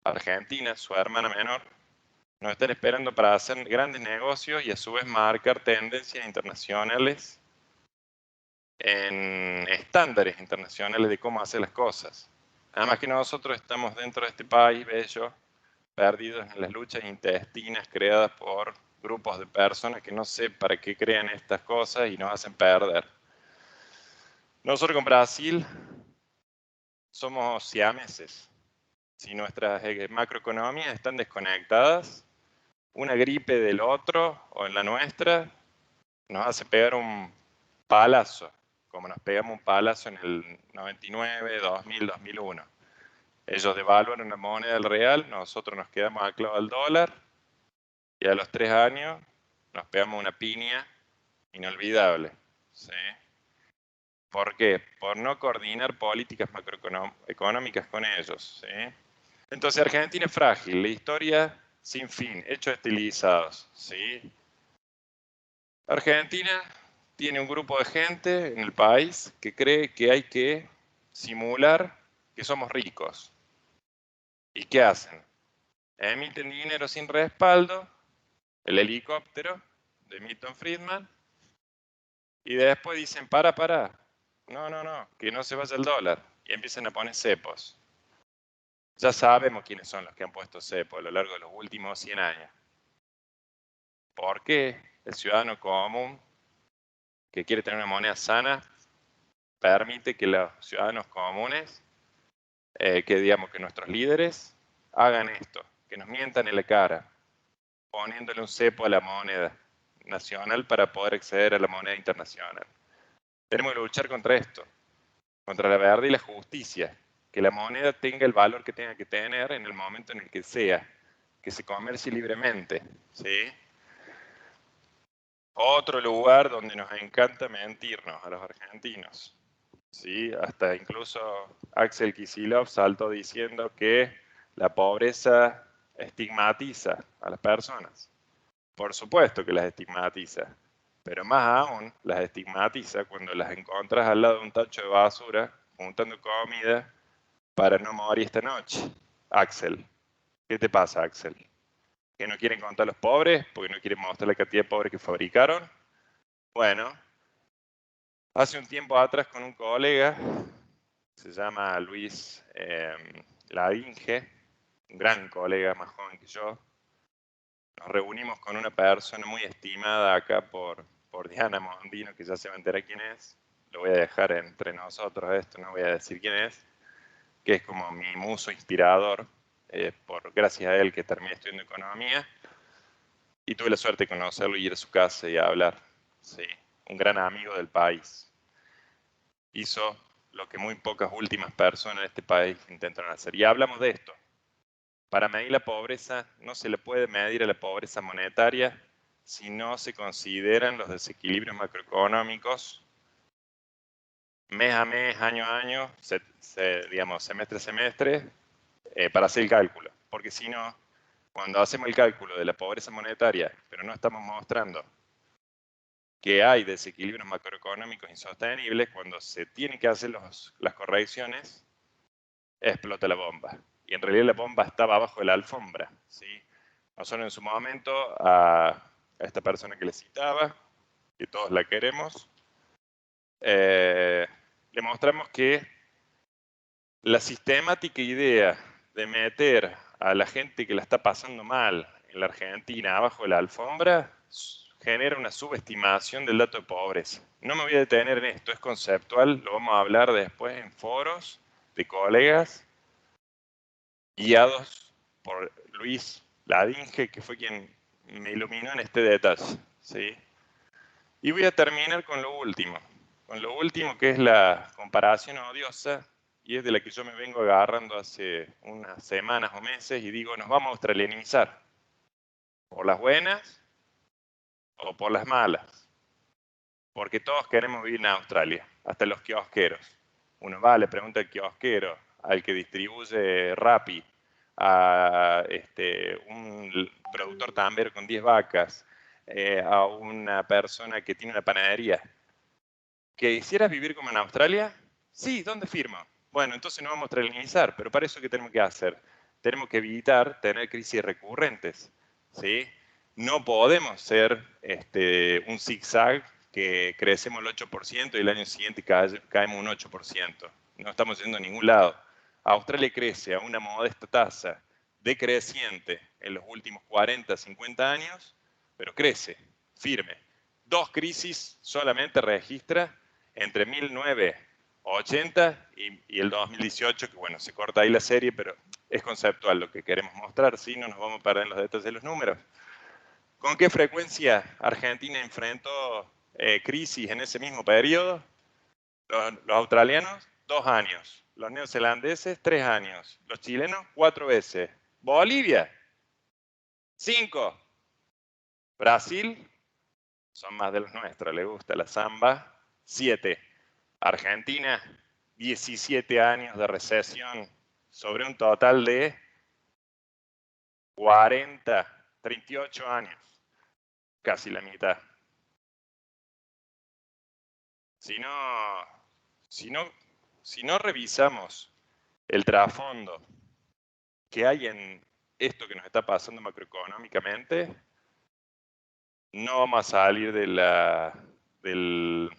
Argentina, su hermana menor, nos están esperando para hacer grandes negocios y a su vez marcar tendencias internacionales en estándares internacionales de cómo hacer las cosas. Además que nosotros estamos dentro de este país bello, perdidos en las luchas intestinas creadas por grupos de personas que no sé para qué crean estas cosas y nos hacen perder. Nosotros con Brasil somos siameses. Si nuestras macroeconomías están desconectadas, una gripe del otro o en la nuestra nos hace pegar un palazo, como nos pegamos un palazo en el 99, 2000, 2001. Ellos devaluan la moneda del real, nosotros nos quedamos anclados al dólar y a los 3 años nos pegamos una piña inolvidable. ¿Sí? ¿Por qué? Por no coordinar políticas macroeconómicas con ellos. ¿Sí? Entonces Argentina es frágil, la historia sin fin, hechos estilizados. ¿Sí? Argentina tiene un grupo de gente en el país que cree que hay que simular que somos ricos. ¿Y qué hacen? Emiten dinero sin respaldo, el helicóptero de Milton Friedman, y después dicen, para, no, que no se vaya el dólar, y empiezan a poner cepos. Ya sabemos quiénes son los que han puesto cepos a lo largo de los últimos 100 años. ¿Por qué el ciudadano común que quiere tener una moneda sana permite que los ciudadanos comunes, que digamos que nuestros líderes, hagan esto, que nos mientan en la cara, poniéndole un cepo a la moneda nacional para poder acceder a la moneda internacional? Tenemos que luchar contra esto, contra la verdad y la justicia, que la moneda tenga el valor que tenga que tener en el momento en el que sea, que se comercie libremente, ¿sí? Otro lugar donde nos encanta mentirnos a los argentinos, ¿sí? Hasta incluso Axel Kicillof saltó diciendo que la pobreza estigmatiza a las personas. Por supuesto que las estigmatiza, pero más aún las estigmatiza cuando las encuentras al lado de un tacho de basura juntando comida para no morir esta noche. Axel, ¿qué te pasa, Axel? ¿Que no quieren contar a los pobres porque no quieren mostrar la cantidad de pobres que fabricaron? Bueno, hace un tiempo atrás con un colega, se llama Luis Ladinge, un gran colega más joven que yo, nos reunimos con una persona muy estimada acá por Diana Mondino, que ya se va a enterar quién es. Lo voy a dejar entre nosotros esto, no voy a decir quién es, que es como mi muso inspirador, gracias a él que terminé estudiando economía, y tuve la suerte de conocerlo y ir a su casa y a hablar. ¿Sí? Un gran amigo del país. Hizo lo que muy pocas últimas personas en este país intentaron hacer. Y hablamos de esto. Para medir la pobreza, no se le puede medir a la pobreza monetaria si no se consideran los desequilibrios macroeconómicos mes a mes, año a año, digamos, semestre a semestre, para hacer el cálculo. Porque si no, cuando hacemos el cálculo de la pobreza monetaria, pero no estamos mostrando que hay desequilibrios macroeconómicos insostenibles, cuando se tienen que hacer las correcciones, explota la bomba. Y en realidad la bomba estaba abajo de la alfombra. ¿Sí? Nosotros en su momento a esta persona que le citaba, que todos la queremos, le mostramos que la sistemática idea de meter a la gente que la está pasando mal en la Argentina abajo de la alfombra genera una subestimación del dato de pobreza. No me voy a detener en esto, es conceptual, lo vamos a hablar después en foros de colegas guiados por Luis Ladinge, que fue quien me iluminó en este detalle. ¿Sí? Y voy a terminar con lo último que es la comparación odiosa, y es de la que yo me vengo agarrando hace unas semanas o meses, y digo, nos vamos a australianizar, por las buenas o por las malas, porque todos queremos vivir en Australia, hasta los kiosqueros. Uno va, le pregunta al kiosquero, al que distribuye Rappi, a un productor tambero con 10 vacas, a una persona que tiene una panadería. ¿Quisieras vivir como en Australia? Sí, ¿dónde firmo? Bueno, entonces nos vamos a australianizar, pero para eso, ¿qué tenemos que hacer? Tenemos que evitar tener crisis recurrentes. ¿Sí? No podemos ser un zigzag que crecemos el 8% y el año siguiente caemos un 8%. No estamos yendo a ningún lado. Australia crece a una modesta tasa decreciente en los últimos 40, 50 años, pero crece, firme. 2 crisis solamente registra entre 1980 y el 2018, que bueno, se corta ahí la serie, pero es conceptual lo que queremos mostrar, ¿sí? No nos vamos a perder en los detalles de los números. ¿Con qué frecuencia Argentina enfrentó crisis en ese mismo periodo? Los australianos, 2 años. Los neozelandeses, 3 años. Los chilenos, 4 veces. Bolivia, 5. Brasil, son más de los nuestros, le gusta la samba, 7. Argentina, 17 años de recesión sobre un total de 38 años. Casi la mitad. Si no revisamos el trasfondo que hay en esto que nos está pasando macroeconómicamente, no vamos a salir del,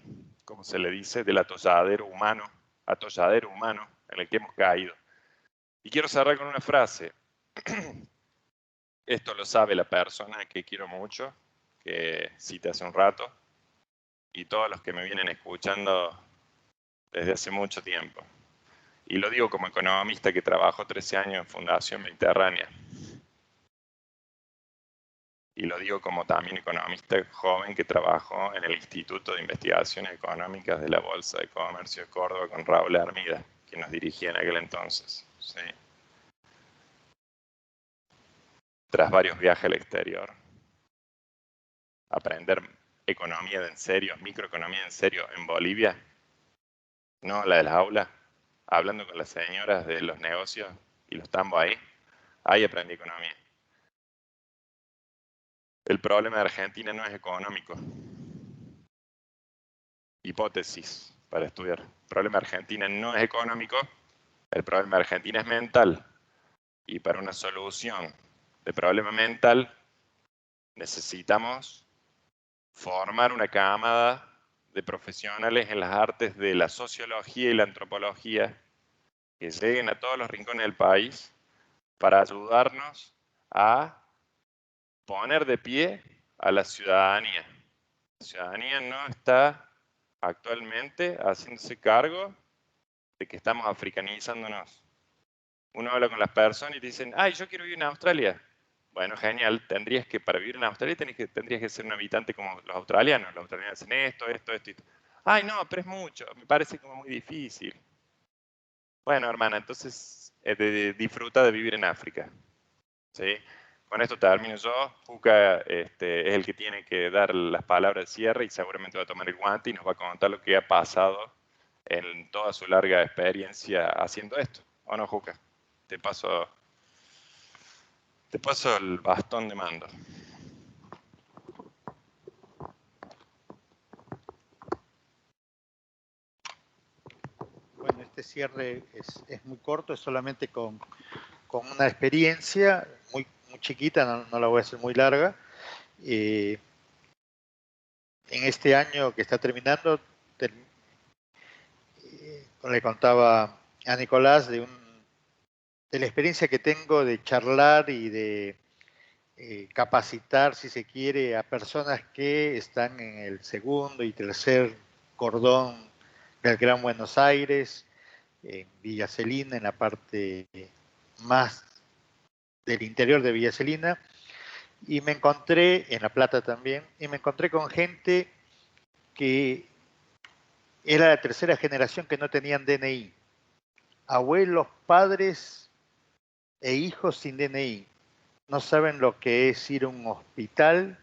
¿cómo se le dice?, del atolladero humano en el que hemos caído. Y quiero cerrar con una frase. Esto lo sabe la persona que quiero mucho, que cité hace un rato, y todos los que me vienen escuchando desde hace mucho tiempo. Y lo digo como economista que trabajó 13 años en Fundación Mediterránea. Y lo digo como también economista joven que trabajó en el Instituto de Investigaciones Económicas de la Bolsa de Comercio de Córdoba con Raúl Armida, que nos dirigía en aquel entonces. ¿Sí? Tras varios viajes al exterior, aprender economía en serio, microeconomía en serio en Bolivia, no la de las aulas, hablando con las señoras de los negocios y los tambos ahí aprendí economía. El problema de Argentina no es económico. Hipótesis para estudiar. El problema de Argentina no es económico, el problema de Argentina es mental. Y para una solución de problema mental necesitamos formar una camada de profesionales en las artes de la sociología y la antropología que lleguen a todos los rincones del país para ayudarnos a poner de pie a la ciudadanía. La ciudadanía no está actualmente haciéndose cargo de que estamos africanizándonos. Uno habla con las personas y te dicen, ay, yo quiero vivir en Australia. Bueno, genial, para vivir en Australia tendrías que ser un habitante como los australianos. Los australianos hacen esto. Ay, no, pero es mucho, me parece como muy difícil. Bueno, hermana, entonces disfruta de vivir en África. ¿Sí? Con esto termino yo. Juca es el que tiene que dar las palabras de cierre y seguramente va a tomar el guante y nos va a contar lo que ha pasado en toda su larga experiencia haciendo esto. ¿O no, Juca? Te paso el bastón de mando. Bueno, este cierre es muy corto, es solamente con una experiencia muy chiquita, no la voy a hacer muy larga. En este año que está terminando, le contaba a Nicolás de la experiencia que tengo de charlar y de capacitar, si se quiere, a personas que están en el segundo y tercer cordón del Gran Buenos Aires, en Villa Celina, en la parte más del interior de Villa Celina, y me encontré, en La Plata también, y me encontré con gente que era la tercera generación que no tenían DNI. Abuelos, padres e hijos sin DNI. No saben lo que es ir a un hospital,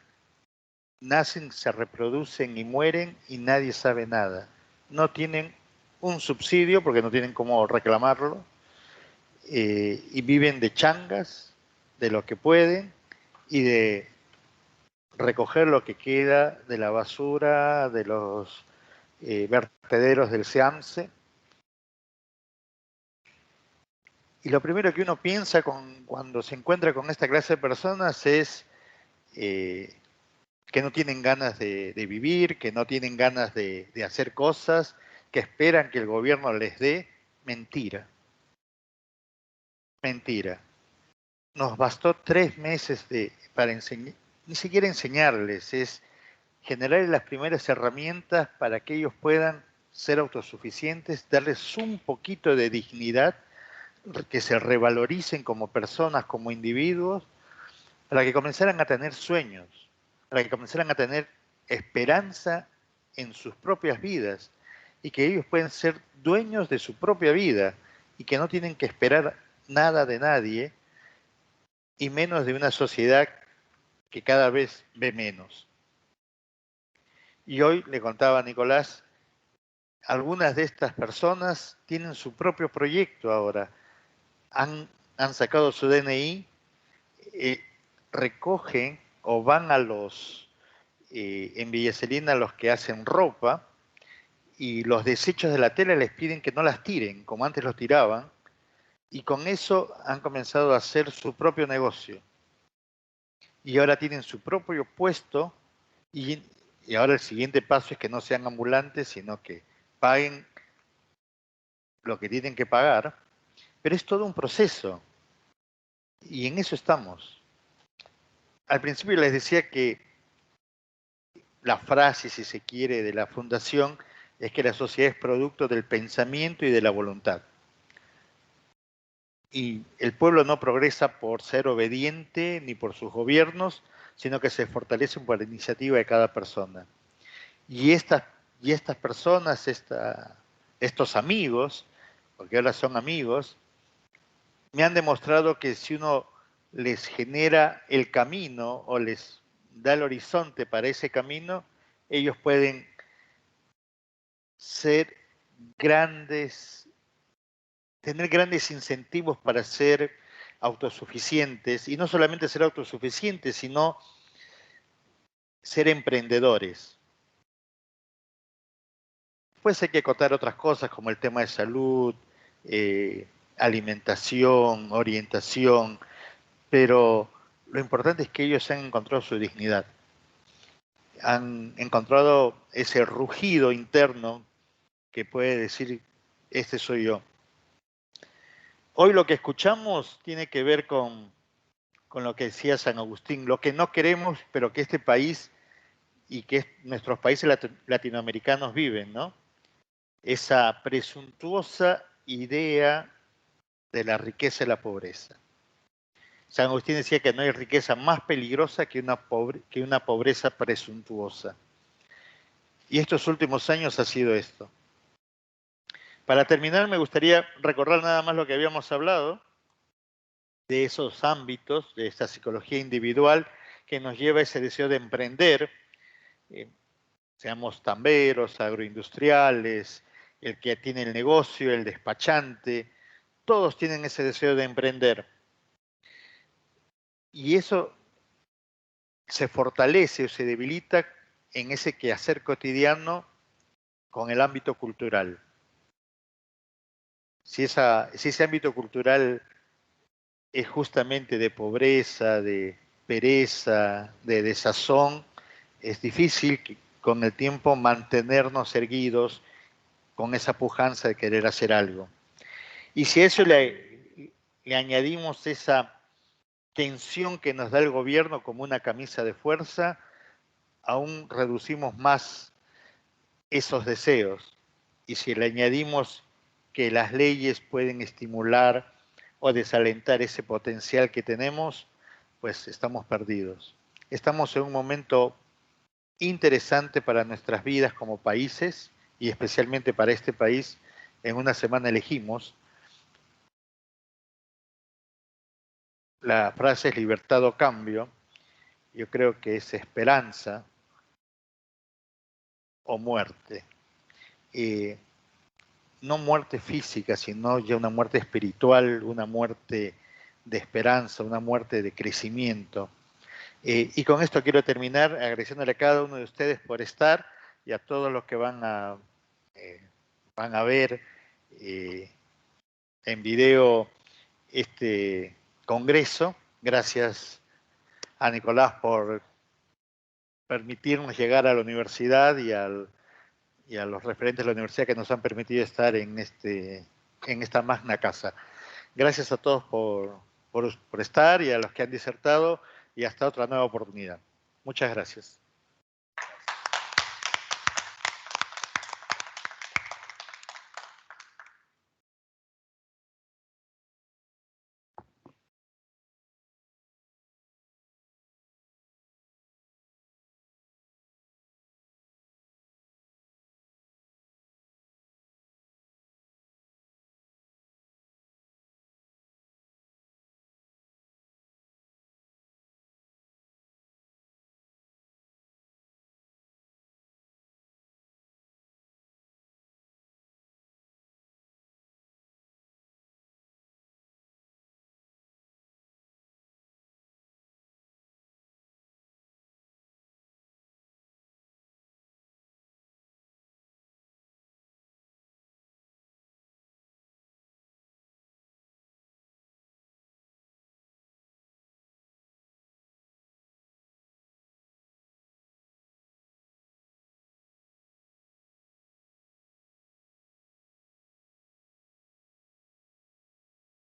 nacen, se reproducen y mueren y nadie sabe nada. No tienen un subsidio porque no tienen cómo reclamarlo y viven de changas, de lo que pueden y de recoger lo que queda de la basura, de los vertederos del SEAMSE. Y lo primero que uno piensa cuando se encuentra con esta clase de personas es que no tienen ganas de vivir, que no tienen ganas de hacer cosas, que esperan que el gobierno les dé. Mentira. Mentira. Nos bastó 3 meses para enseñar, ni siquiera enseñarles, es generar las primeras herramientas para que ellos puedan ser autosuficientes, darles un poquito de dignidad, que se revaloricen como personas, como individuos, para que comenzaran a tener sueños. para que comenzaran a tener esperanza en sus propias vidas y que ellos pueden ser dueños de su propia vida y que no tienen que esperar nada de nadie y menos de una sociedad que cada vez ve menos. Y hoy le contaba a Nicolás, algunas de estas personas tienen su propio proyecto ahora, han sacado su DNI, recogen o van a los, en Villa Celina, los que hacen ropa, y los desechos de la tela les piden que no las tiren, como antes los tiraban, y con eso han comenzado a hacer su propio negocio. Y ahora tienen su propio puesto, y ahora el siguiente paso es que no sean ambulantes, sino que paguen lo que tienen que pagar, pero es todo un proceso, y en eso estamos. Al principio les decía que la frase, si se quiere, de la fundación es que la sociedad es producto del pensamiento y de la voluntad. Y el pueblo no progresa por ser obediente ni por sus gobiernos, sino que se fortalece por la iniciativa de cada persona. Y estas personas, estos amigos, porque ahora son amigos, me han demostrado que si uno les genera el camino o les da el horizonte para ese camino, ellos pueden ser grandes, tener grandes incentivos para ser autosuficientes, y no solamente ser autosuficientes, sino ser emprendedores. Pues hay que acotar otras cosas como el tema de salud, alimentación, orientación, pero lo importante es que ellos han encontrado su dignidad. Han encontrado ese rugido interno que puede decir, este soy yo. Hoy lo que escuchamos tiene que ver con lo que decía San Agustín, lo que no queremos, pero que este país y que nuestros países latinoamericanos viven, ¿no? Esa presuntuosa idea de la riqueza y la pobreza. San Agustín decía que no hay riqueza más peligrosa que una pobreza presuntuosa. Y estos últimos años ha sido esto. Para terminar, me gustaría recordar nada más lo que habíamos hablado, de esos ámbitos, de esta psicología individual que nos lleva a ese deseo de emprender, seamos tamberos, agroindustriales, el que tiene el negocio, el despachante, todos tienen ese deseo de emprender. Y eso se fortalece o se debilita en ese quehacer cotidiano con el ámbito cultural. Si ese ámbito cultural es justamente de pobreza, de pereza, de desazón, es difícil con el tiempo mantenernos erguidos con esa pujanza de querer hacer algo. Y si a eso le añadimos esa tensión que nos da el gobierno como una camisa de fuerza, aún reducimos más esos deseos. Y si le añadimos que las leyes pueden estimular o desalentar ese potencial que tenemos, pues estamos perdidos. Estamos en un momento interesante para nuestras vidas como países y especialmente para este país. En una semana elegimos. La frase es libertad o cambio. Yo creo que es esperanza o muerte. No muerte física, sino ya una muerte espiritual, una muerte de esperanza, una muerte de crecimiento. Y con esto quiero terminar agradeciéndole a cada uno de ustedes por estar y a todos los que van a ver en video este congreso. Gracias a Nicolás por permitirnos llegar a la universidad y a los referentes de la universidad que nos han permitido estar en esta magna casa. Gracias a todos por estar y a los que han disertado, y hasta otra nueva oportunidad. Muchas gracias.